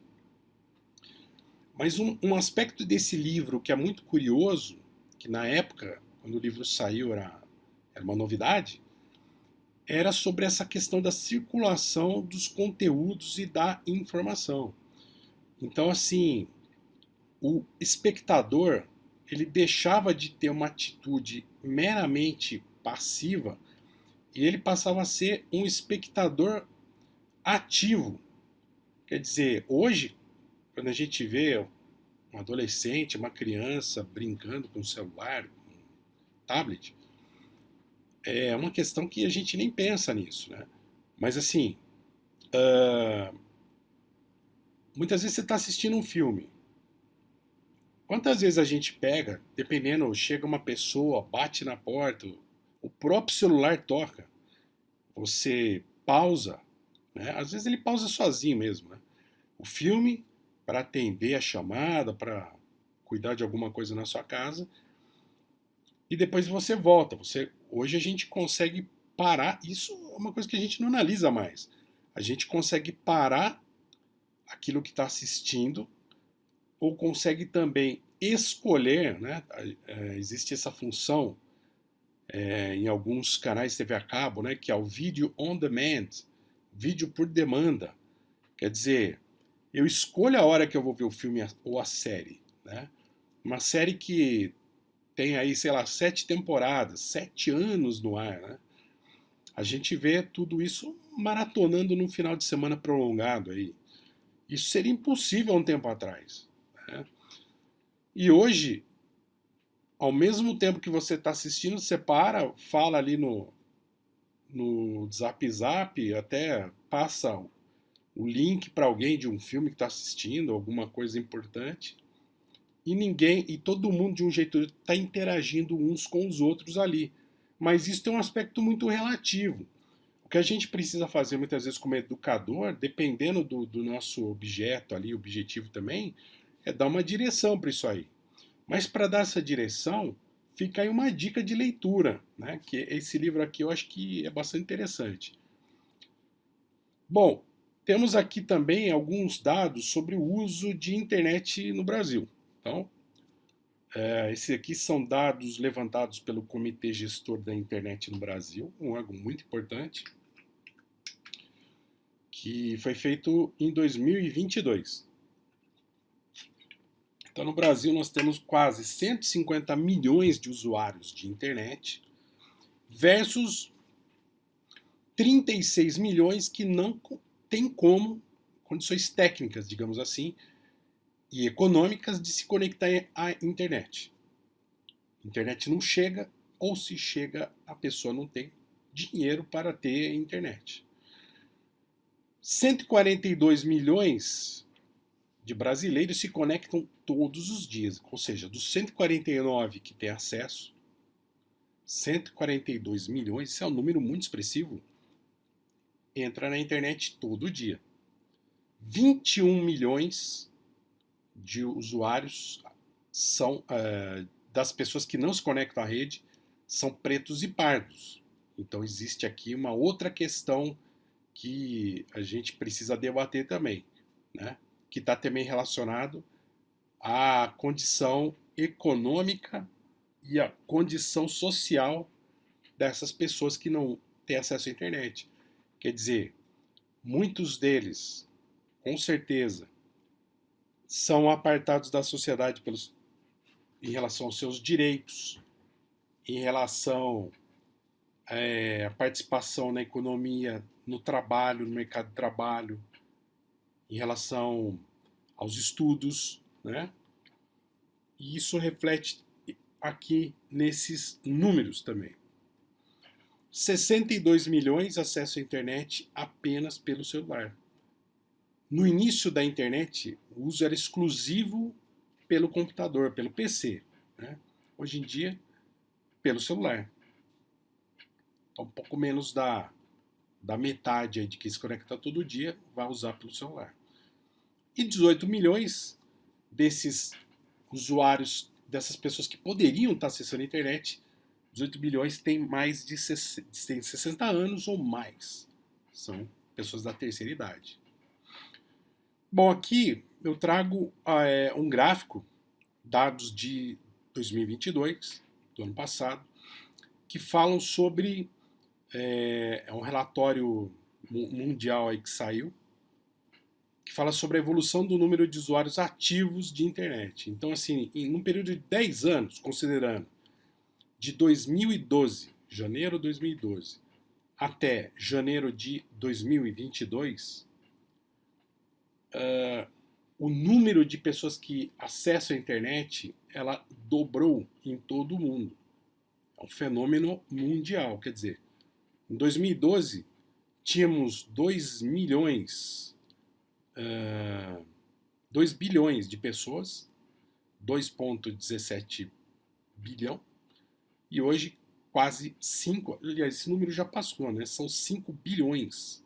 S2: Mas um aspecto desse livro que é muito curioso, que na época, quando o livro saiu, era uma novidade, era sobre essa questão da circulação dos conteúdos e da informação. Então, assim, o espectador ele deixava de ter uma atitude meramente passiva e ele passava a ser um espectador ativo. Quer dizer, hoje, quando a gente vê um adolescente, uma criança brincando com o celular, com o tablet, é uma questão que a gente nem pensa nisso, né? Mas assim, muitas vezes você está assistindo um filme. Quantas vezes a gente pega, dependendo, chega uma pessoa, bate na porta, o próprio celular toca, você pausa, né? Às vezes ele pausa sozinho mesmo, né? O filme para atender a chamada, para cuidar de alguma coisa na sua casa, e depois você volta. Hoje a gente consegue parar, isso é uma coisa que a gente não analisa mais. A gente consegue parar aquilo que está assistindo, ou consegue também escolher, né? Existe essa função em alguns canais de TV a cabo, né? Que é o vídeo on demand, vídeo por demanda. Quer dizer, eu escolho a hora que eu vou ver o filme ou a série, né? Uma série que tem aí, sei lá, 7 temporadas, 7 anos no ar, né? A gente vê tudo isso maratonando num final de semana prolongado aí. Isso seria impossível há um tempo atrás, né? E hoje, ao mesmo tempo que você está assistindo, você para, fala ali no Zap Zap, até passa o link para alguém de um filme que está assistindo, alguma coisa importante, e todo mundo de um jeito está interagindo uns com os outros ali. Mas isso tem um aspecto muito relativo. O que a gente precisa fazer muitas vezes como educador, dependendo do nosso objeto ali, objetivo também, é dar uma direção para isso aí. Mas para dar essa direção, fica aí uma dica de leitura, né? Que esse livro aqui eu acho que é bastante interessante. Bom, temos aqui também alguns dados sobre o uso de internet no Brasil. Então, esses aqui são dados levantados pelo Comitê Gestor da Internet no Brasil, um órgão muito importante, que foi feito em 2022. Então, no Brasil, nós temos quase 150 milhões de usuários de internet versus 36 milhões que não têm condições técnicas, digamos assim, e econômicas de se conectar à internet. A internet não chega, ou se chega, a pessoa não tem dinheiro para ter internet. 142 milhões de brasileiros se conectam todos os dias, ou seja, dos 149 que têm acesso, 142 milhões, isso é um número muito expressivo, entra na internet todo dia. 21 milhões de usuários são das pessoas que não se conectam à rede são pretos e pardos. Então existe aqui uma outra questão que a gente precisa debater também, né? Que está também relacionado à condição econômica e à condição social dessas pessoas que não têm acesso à internet. Quer dizer, muitos deles, com certeza, são apartados da sociedade em relação aos seus direitos, em relação à participação na economia, no trabalho, no mercado de trabalho, em relação aos estudos, né? E isso reflete aqui nesses números também. 62 milhões acesso à internet apenas pelo celular. No início da internet, o uso era exclusivo pelo computador, pelo PC, né? Hoje em dia, pelo celular. Então, um pouco menos da metade de quem se conecta todo dia vai usar pelo celular. E 18 milhões desses usuários, dessas pessoas que poderiam estar acessando a internet, 18 bilhões têm mais de 60 anos ou mais. São pessoas da terceira idade. Bom, aqui eu trago um gráfico, dados de 2022, do ano passado, que falam sobre um relatório mundial aí que saiu, que fala sobre a evolução do número de usuários ativos de internet. Então, assim, em um período de 10 anos, considerando de 2012, janeiro de 2012, até janeiro de 2022, o número de pessoas que acessam a internet, ela dobrou em todo o mundo. É um fenômeno mundial, quer dizer, em 2012 tínhamos 2 bilhões de pessoas, 2,17 bilhão, e hoje quase 5, aliás, esse número já passou, né? São 5 bilhões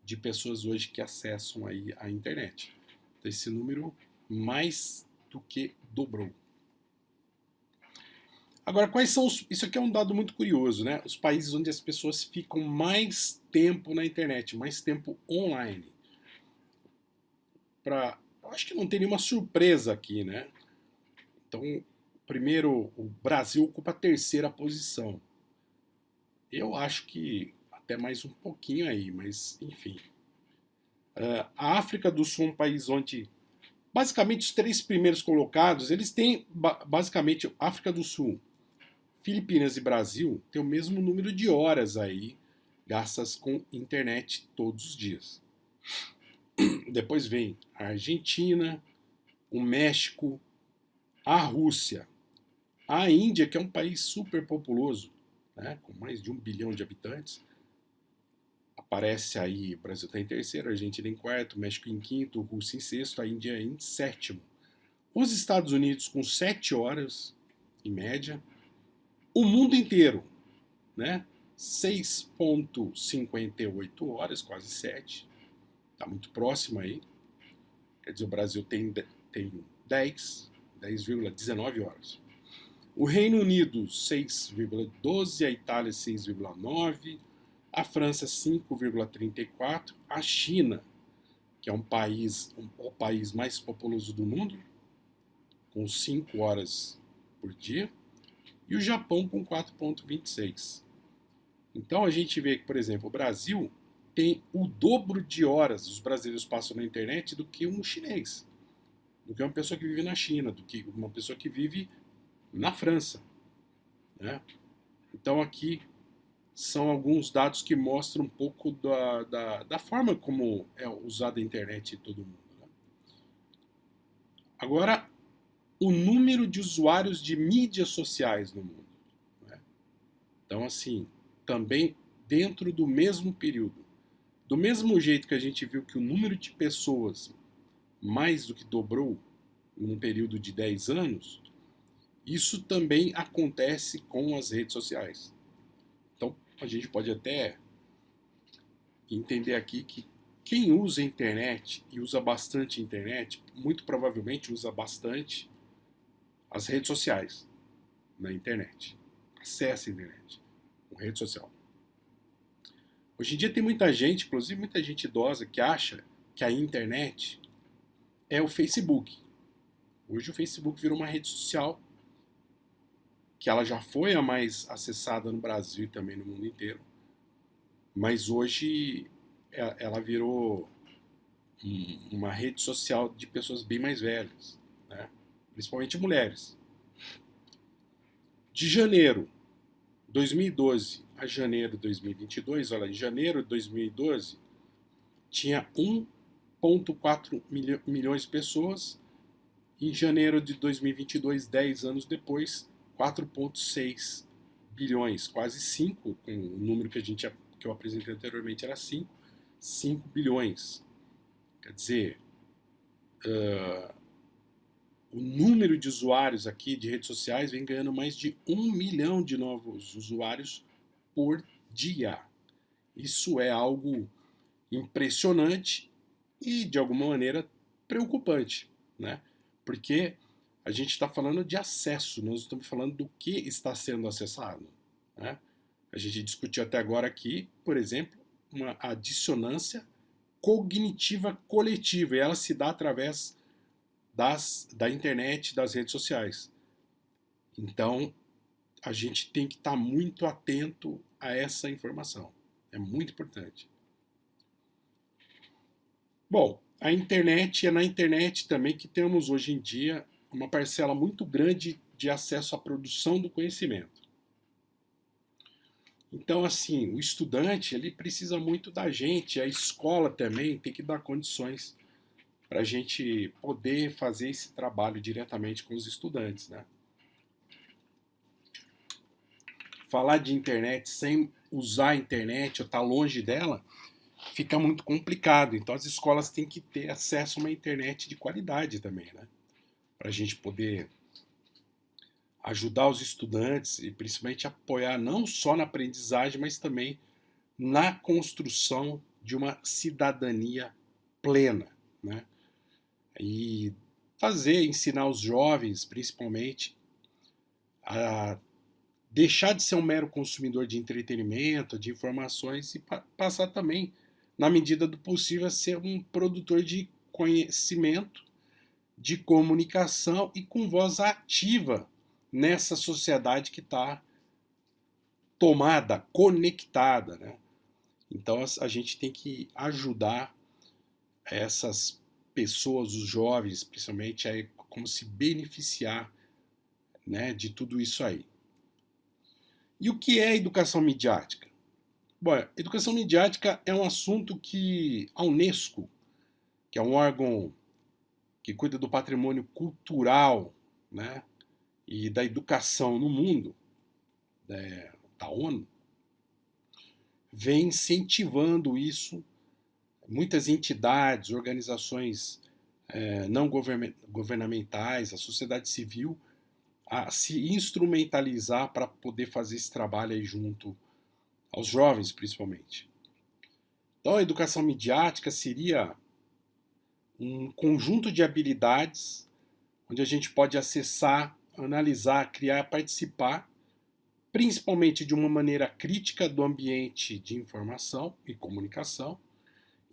S2: de pessoas hoje que acessam aí a internet. Então, esse número mais do que dobrou. Agora, quais são isso aqui é um dado muito curioso, né? Os países onde as pessoas ficam mais tempo na internet, mais tempo online. Eu acho que não tem nenhuma surpresa aqui, né? Então, primeiro, o Brasil ocupa a terceira posição. Eu acho que até mais um pouquinho aí, mas enfim. A África do Sul é um país onde, basicamente, os 3 primeiros colocados, eles têm, basicamente, África do Sul, Filipinas e Brasil, tem o mesmo número de horas aí gastas com internet todos os dias. Depois vem a Argentina, o México, a Rússia, a Índia, que é um país super populoso, né, com mais de 1 bilhão de habitantes. Aparece aí, o Brasil está em terceiro, a Argentina em quarto, México em quinto, Rússia em sexto, a Índia em sétimo. Os Estados Unidos com 7 horas, em média. O mundo inteiro, né, 6,58 horas, quase 7. Está muito próximo aí. Quer dizer, o Brasil tem 10,19 horas. O Reino Unido, 6,12, a Itália, 6,9, a França, 5,34, a China, que é o país mais populoso do mundo, com 5 horas por dia, e o Japão com 4,26. Então a gente vê que, por exemplo, o Brasil tem o dobro de horas os brasileiros passam na internet do que um chinês, do que uma pessoa que vive na China, do que uma pessoa que vive na França, né? Então aqui são alguns dados que mostram um pouco da forma como é usada a internet em todo mundo, né? Agora, o número de usuários de mídias sociais no mundo, né? Então, assim, também dentro do mesmo período, do mesmo jeito que a gente viu que o número de pessoas mais do que dobrou num período de 10 anos, isso também acontece com as redes sociais. Então, a gente pode até entender aqui que quem usa a internet e usa bastante a internet, muito provavelmente usa bastante as redes sociais na internet. Acessa a internet com rede social. Hoje em dia tem muita gente, inclusive muita gente idosa, que acha que a internet é o Facebook. Hoje o Facebook virou uma rede social que ela já foi a mais acessada no Brasil e também no mundo inteiro, mas hoje ela virou uma rede social de pessoas bem mais velhas, né? Principalmente mulheres. De janeiro de 2012 a janeiro de 2022, olha, em janeiro de 2012 tinha 1,4 milhões de pessoas, em janeiro de 2022, 10 anos depois, 4,6 bilhões, quase 5, com o número que eu apresentei anteriormente era 5 bilhões. Quer dizer, o número de usuários aqui de redes sociais vem ganhando mais de 1 milhão de novos usuários por dia. Isso é algo impressionante e, de alguma maneira, preocupante, né? Porque a gente está falando de acesso, nós estamos falando do que está sendo acessado, né? A gente discutiu até agora aqui, por exemplo, a dissonância cognitiva coletiva, e ela se dá através da internet, das redes sociais. Então, a gente tem que estar muito atento a essa informação. É muito importante. Bom, a internet, é na internet também que temos hoje em dia uma parcela muito grande de acesso à produção do conhecimento. Então, assim, o estudante ele precisa muito da gente, a escola também tem que dar condições para a gente poder fazer esse trabalho diretamente com os estudantes, né? Falar de internet sem usar a internet ou estar longe dela fica muito complicado. Então as escolas têm que ter acesso a uma internet de qualidade também, né? Para a gente poder ajudar os estudantes e principalmente apoiar não só na aprendizagem, mas também na construção de uma cidadania plena, né? E ensinar os jovens, principalmente, a deixar de ser um mero consumidor de entretenimento, de informações e passar também, na medida do possível, a ser um produtor de conhecimento, de comunicação e com voz ativa nessa sociedade que está tomada, conectada, né? Então a gente tem que ajudar essas pessoas, os jovens, principalmente, a como se beneficiar, né, de tudo isso aí. E o que é educação midiática? Bom, educação midiática é um assunto que a Unesco, que é um órgão que cuida do patrimônio cultural, né, e da educação no mundo, da ONU, vem incentivando isso. Muitas entidades, organizações não governamentais, a sociedade civil, a se instrumentalizar para poder fazer esse trabalho aí junto aos jovens, principalmente. Então, a educação midiática seria um conjunto de habilidades onde a gente pode acessar, analisar, criar, participar, principalmente de uma maneira crítica do ambiente de informação e comunicação,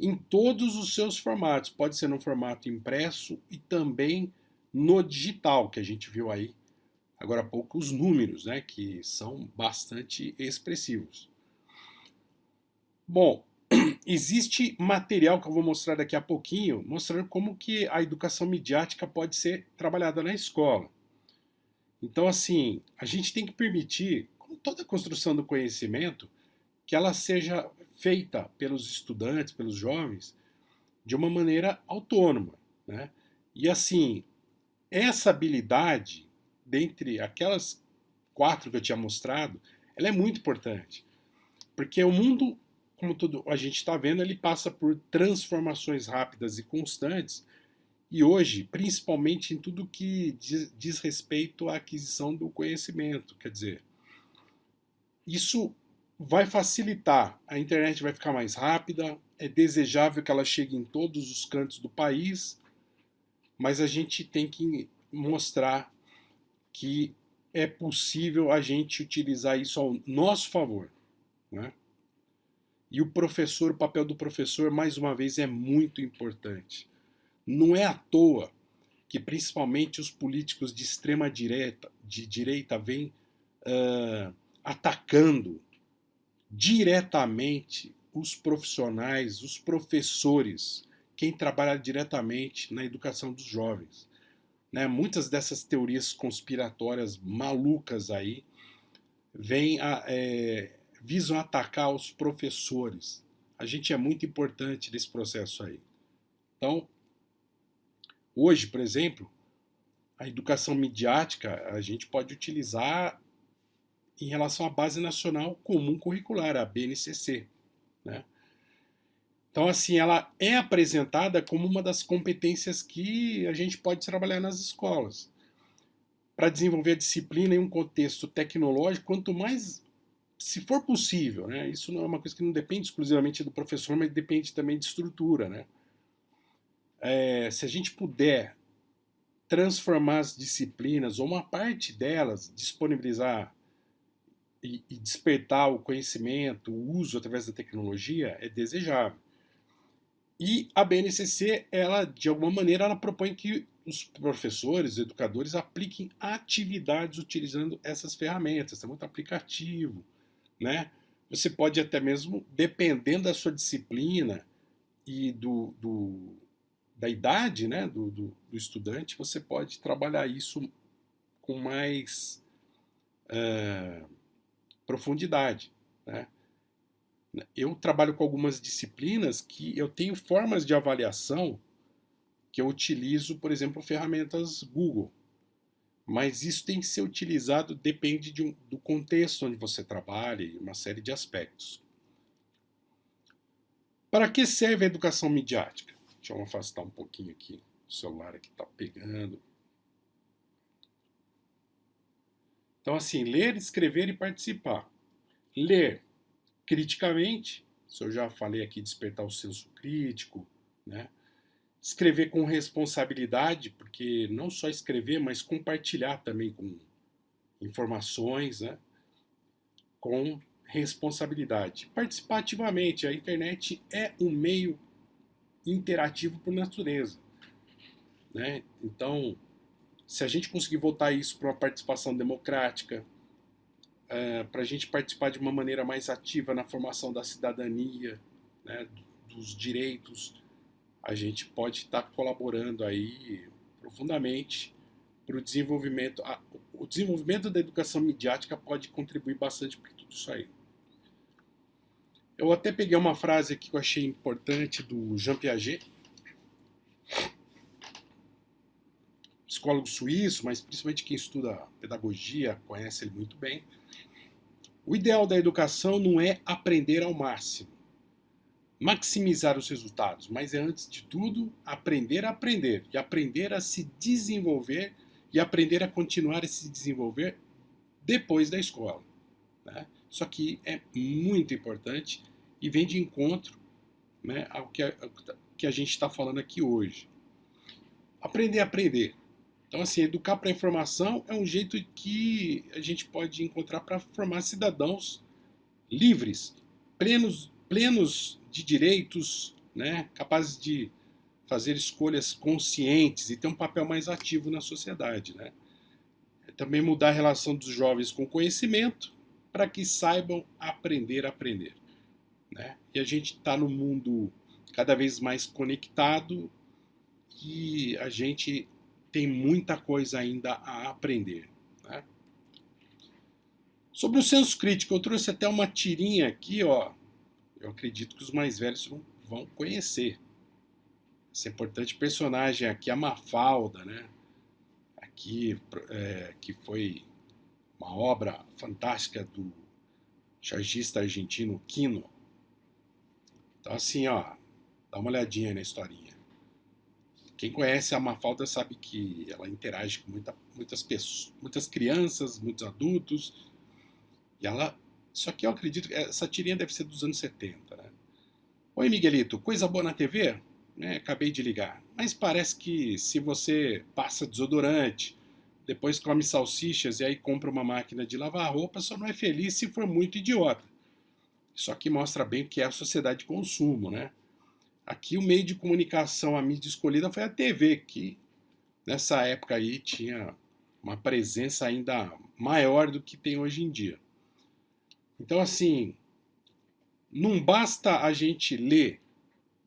S2: em todos os seus formatos. Pode ser no formato impresso e também no digital, que a gente viu aí agora há pouco os números, né, que são bastante expressivos. Bom, existe material que eu vou mostrar daqui a pouquinho, mostrando como que a educação midiática pode ser trabalhada na escola. Então, assim, a gente tem que permitir, como toda a construção do conhecimento, que ela seja feita pelos estudantes, pelos jovens, de uma maneira autônoma, né? E assim, essa habilidade, dentre aquelas 4 que eu tinha mostrado, ela é muito importante. Porque o mundo, como tudo a gente está vendo, ele passa por transformações rápidas e constantes, e hoje, principalmente em tudo que diz respeito à aquisição do conhecimento, quer dizer, isso vai facilitar, a internet vai ficar mais rápida, é desejável que ela chegue em todos os cantos do país, mas a gente tem que mostrar que é possível a gente utilizar isso ao nosso favor, né? E o papel do professor, mais uma vez, é muito importante. Não é à toa que principalmente os políticos de extrema direita vêm atacando diretamente os profissionais, os professores, quem trabalha diretamente na educação dos jovens. Né? Muitas dessas teorias conspiratórias malucas aí visam atacar os professores. A gente é muito importante nesse processo aí. Então, hoje, por exemplo, a educação midiática a gente pode utilizar em relação à Base Nacional Comum Curricular, a BNCC, né? Então, assim, ela é apresentada como uma das competências que a gente pode trabalhar nas escolas. Para desenvolver a disciplina em um contexto tecnológico, quanto mais, se for possível, né? Isso não é uma coisa que não depende exclusivamente do professor, mas depende também de estrutura, né? Se a gente puder transformar as disciplinas, ou uma parte delas, disponibilizar e despertar o conhecimento, o uso através da tecnologia, é desejável. E a BNCC, ela, de alguma maneira, ela propõe que os professores, os educadores, apliquem atividades utilizando essas ferramentas. É muito aplicativo, né? Você pode até mesmo, dependendo da sua disciplina e da idade, né, do estudante, você pode trabalhar isso com mais profundidade, né? Eu trabalho com algumas disciplinas que eu tenho formas de avaliação que eu utilizo, por exemplo, ferramentas Google. Mas isso tem que ser utilizado, depende do contexto onde você trabalha e uma série de aspectos. Para que serve a educação midiática? Deixa eu afastar um pouquinho aqui. O celular aqui está pegando. Então, assim, ler, escrever e participar. Ler criticamente, isso eu já falei aqui, despertar o senso crítico, né? Escrever com responsabilidade, porque não só escrever, mas compartilhar também com informações, né? Com responsabilidade. Participar ativamente, a internet é um meio interativo por natureza, né? Então, se a gente conseguir voltar isso para uma participação democrática, para a gente participar de uma maneira mais ativa na formação da cidadania, né, dos direitos, a gente pode estar colaborando aí profundamente para o desenvolvimento. O desenvolvimento da educação midiática pode contribuir bastante para tudo isso aí. Eu até peguei uma frase aqui que eu achei importante do Jean Piaget, psicólogo suíço, mas principalmente quem estuda pedagogia conhece ele muito bem. O ideal da educação não é aprender ao máximo, maximizar os resultados, mas é, antes de tudo, aprender a aprender e aprender a se desenvolver e aprender a continuar a se desenvolver depois da escola, né? Isso aqui é muito importante e vem de encontro, né, ao que a gente está falando aqui hoje. Aprender a aprender. Então, assim, educar para a informação é um jeito que a gente pode encontrar para formar cidadãos livres, plenos de direitos, né, capazes de fazer escolhas conscientes e ter um papel mais ativo na sociedade, né? Também mudar a relação dos jovens com o conhecimento para que saibam aprender a aprender, né? E a gente está no mundo cada vez mais conectado e a gente tem muita coisa ainda a aprender, né? Sobre o senso crítico, eu trouxe até uma tirinha aqui, ó. Eu acredito que os mais velhos vão conhecer. Esse importante personagem aqui, a Mafalda, né? Aqui, que foi uma obra fantástica do chargista argentino Quino. Então, assim, ó, dá uma olhadinha aí na historinha. Quem conhece a Mafalda sabe que ela interage com muitas pessoas, muitas crianças, muitos adultos. E ela. Isso aqui eu acredito que essa tirinha deve ser dos anos 70, né? Oi, Miguelito, coisa boa na TV? Acabei de ligar. Mas parece que se você passa desodorante, depois come salsichas e aí compra uma máquina de lavar roupa, só não é feliz se for muito idiota. Isso aqui mostra bem o que é a sociedade de consumo, né? Aqui o meio de comunicação, a mídia escolhida foi a TV, que nessa época aí tinha uma presença ainda maior do que tem hoje em dia. Então, assim, não basta a gente ler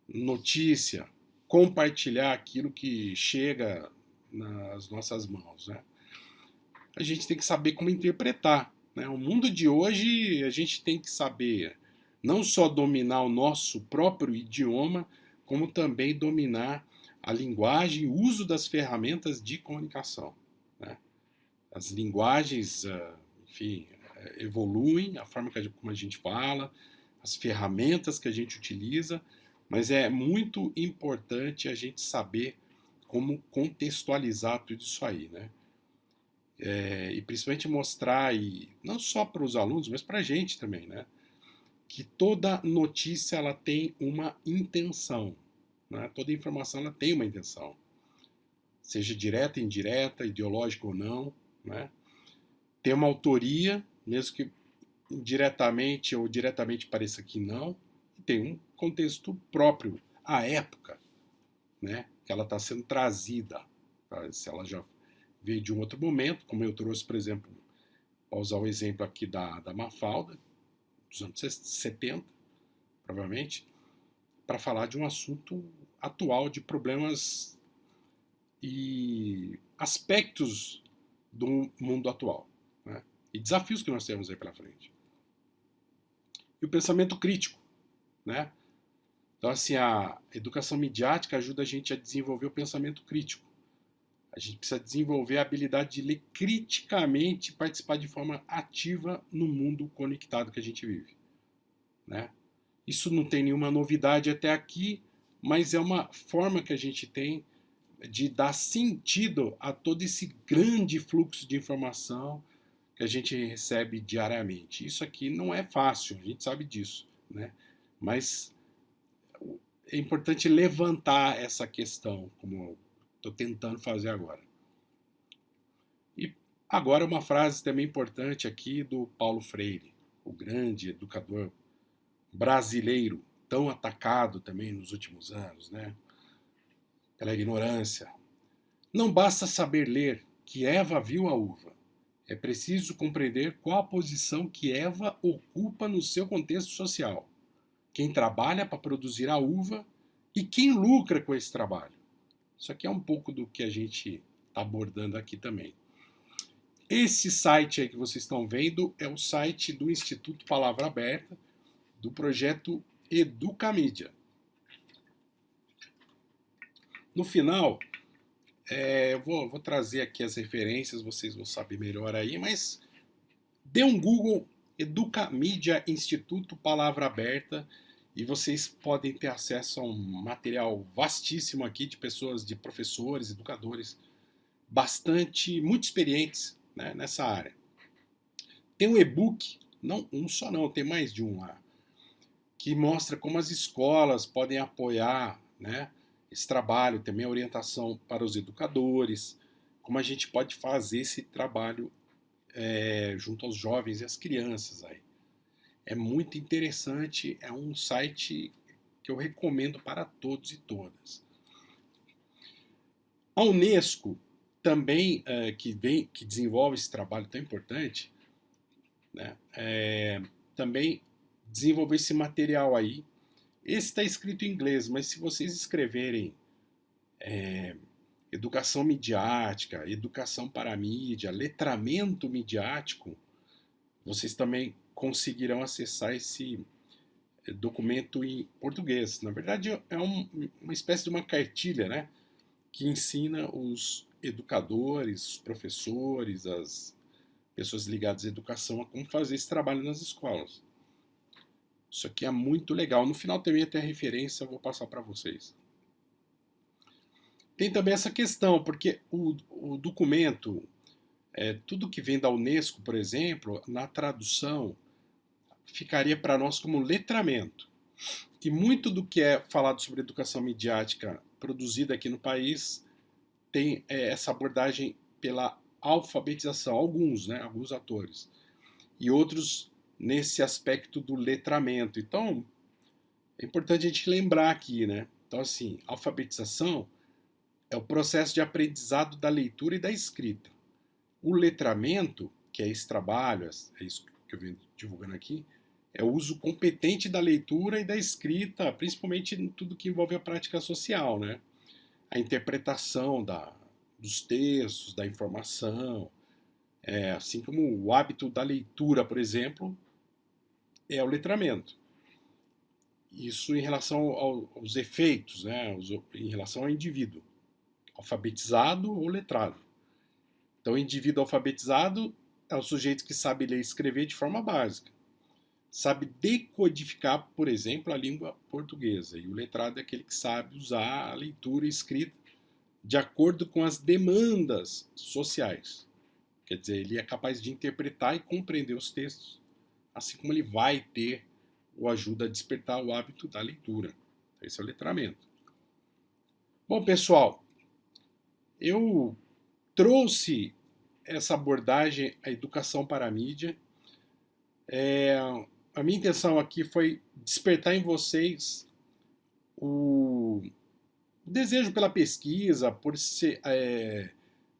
S2: notícia, compartilhar aquilo que chega nas nossas mãos, né? A gente tem que saber como interpretar, né? O mundo de hoje, a gente tem que saber não só dominar o nosso próprio idioma, como também dominar a linguagem e o uso das ferramentas de comunicação, né? As linguagens, enfim, evoluem, a forma como a gente fala, as ferramentas que a gente utiliza, mas é muito importante a gente saber como contextualizar tudo isso aí, né? E principalmente mostrar, e não só para os alunos, mas para a gente também, né? Que toda notícia ela tem uma intenção, né? Toda informação ela tem uma intenção. seja direta, indireta, ideológica ou não, né? Tem uma autoria, mesmo que indiretamente ou diretamente pareça que não, e tem um contexto próprio à época, né? Que ela está sendo trazida. Se ela já veio de um outro momento, como eu trouxe, por exemplo, para usar o exemplo aqui da Mafalda, dos anos 70, provavelmente, para falar de um assunto atual, de problemas e aspectos do mundo atual, né? E desafios que nós temos aí pela frente. E o pensamento crítico, né? Então, assim, a educação midiática ajuda a gente a desenvolver o pensamento crítico. A gente precisa desenvolver a habilidade de ler criticamente e participar de forma ativa no mundo conectado que a gente vive, né? Isso não tem nenhuma novidade até aqui, mas é uma forma que a gente tem de dar sentido a todo esse grande fluxo de informação que a gente recebe diariamente. Isso aqui não é fácil, a gente sabe disso, né? Mas é importante levantar essa questão, como estou tentando fazer agora. E agora uma frase também importante aqui do Paulo Freire, o grande educador brasileiro, tão atacado também nos últimos anos, né? Pela ignorância. Não basta saber ler que Eva viu a uva. É preciso compreender qual a posição que Eva ocupa no seu contexto social. Quem trabalha para produzir a uva e quem lucra com esse trabalho. Isso aqui é um pouco do que a gente está abordando aqui também. Esse site aí que vocês estão vendo é o site do Instituto Palavra Aberta, do projeto Educamídia. No final, eu vou trazer aqui as referências, vocês vão saber melhor aí, mas dê um Google, Educamídia Instituto Palavra Aberta, e vocês podem ter acesso a um material vastíssimo aqui de pessoas, de professores, educadores, muito experientes, né, nessa área. Tem um e-book, não um só não, tem mais de um lá, que mostra como as escolas podem apoiar, né, esse trabalho, também a orientação para os educadores, como a gente pode fazer esse trabalho junto aos jovens e às crianças aí. É muito interessante, é um site que eu recomendo para todos e todas. A Unesco também, que desenvolve esse trabalho tão importante, né, também desenvolveu esse material aí. Esse está escrito em inglês, mas se vocês escreverem educação midiática, educação para a mídia, letramento midiático, vocês também conseguirão acessar esse documento em português. Na verdade, é uma espécie de uma cartilha, né, que ensina os educadores, os professores, as pessoas ligadas à educação a como fazer esse trabalho nas escolas. Isso aqui é muito legal. No final também até a referência eu vou passar para vocês. Tem também essa questão, porque o documento, tudo que vem da Unesco, por exemplo, na tradução, ficaria para nós como letramento. E muito do que é falado sobre educação midiática produzida aqui no país tem essa abordagem pela alfabetização, alguns atores, e outros nesse aspecto do letramento. Então, é importante a gente lembrar aqui, né? Então, assim, alfabetização é o processo de aprendizado da leitura e da escrita. O letramento, que é esse trabalho, é isso que eu venho divulgando aqui, é o uso competente da leitura e da escrita, principalmente em tudo que envolve a prática social, né? A interpretação dos textos, da informação, assim como o hábito da leitura, por exemplo, é o letramento. Isso em relação aos efeitos, né? Em relação ao indivíduo, alfabetizado ou letrado. Então, o indivíduo alfabetizado é o sujeito que sabe ler e escrever de forma básica. Sabe decodificar, por exemplo, a língua portuguesa. E o letrado é aquele que sabe usar a leitura e escrita de acordo com as demandas sociais. Quer dizer, ele é capaz de interpretar e compreender os textos, assim como ele vai ter ou ajuda a despertar o hábito da leitura. Esse é o letramento. Bom, pessoal, Eu trouxe essa abordagem, a educação para a mídia. A minha intenção aqui foi despertar em vocês o desejo pela pesquisa,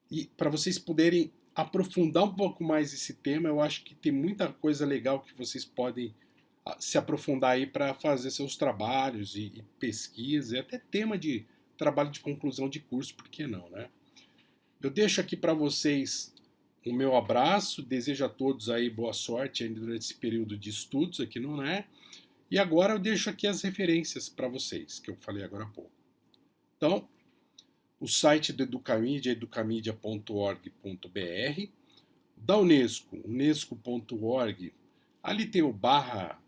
S2: e para vocês poderem aprofundar um pouco mais esse tema. Eu acho que tem muita coisa legal que vocês podem se aprofundar aí para fazer seus trabalhos e pesquisa, e até tema de trabalho de conclusão de curso, por que não, né? Eu deixo aqui para vocês o meu abraço, desejo a todos aí boa sorte ainda durante esse período de estudos aqui no NE. E agora eu deixo aqui as referências para vocês, que eu falei agora há pouco. Então, o site do Educamídia é educamidia.org.br, da Unesco, unesco.org, ali tem o barra,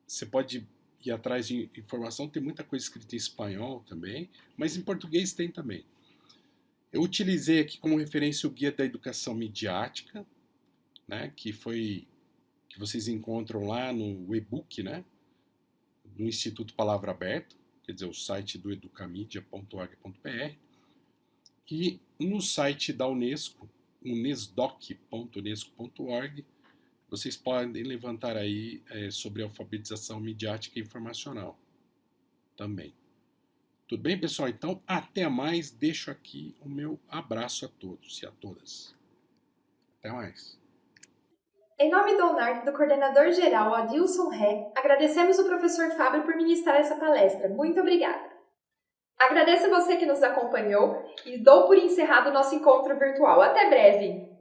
S2: você pode ir atrás de informação, tem muita coisa escrita em espanhol também, mas em português tem também. Eu utilizei aqui como referência o Guia da Educação Midiática, né, que vocês encontram lá no e-book, né, no Instituto Palavra Aberta, quer dizer, o site do educamidia.org.br, e no site da Unesco, unesdoc.unesco.org, vocês podem levantar aí sobre alfabetização midiática e informacional também. Tudo bem, pessoal? Então, até mais. Deixo aqui o meu abraço a todos e a todas. Até mais.
S1: Em nome do UNARC, do coordenador-geral Adilson Ré, agradecemos o professor Fábio por ministrar essa palestra. Muito obrigada. Agradeço a você que nos acompanhou e dou por encerrado o nosso encontro virtual. Até breve!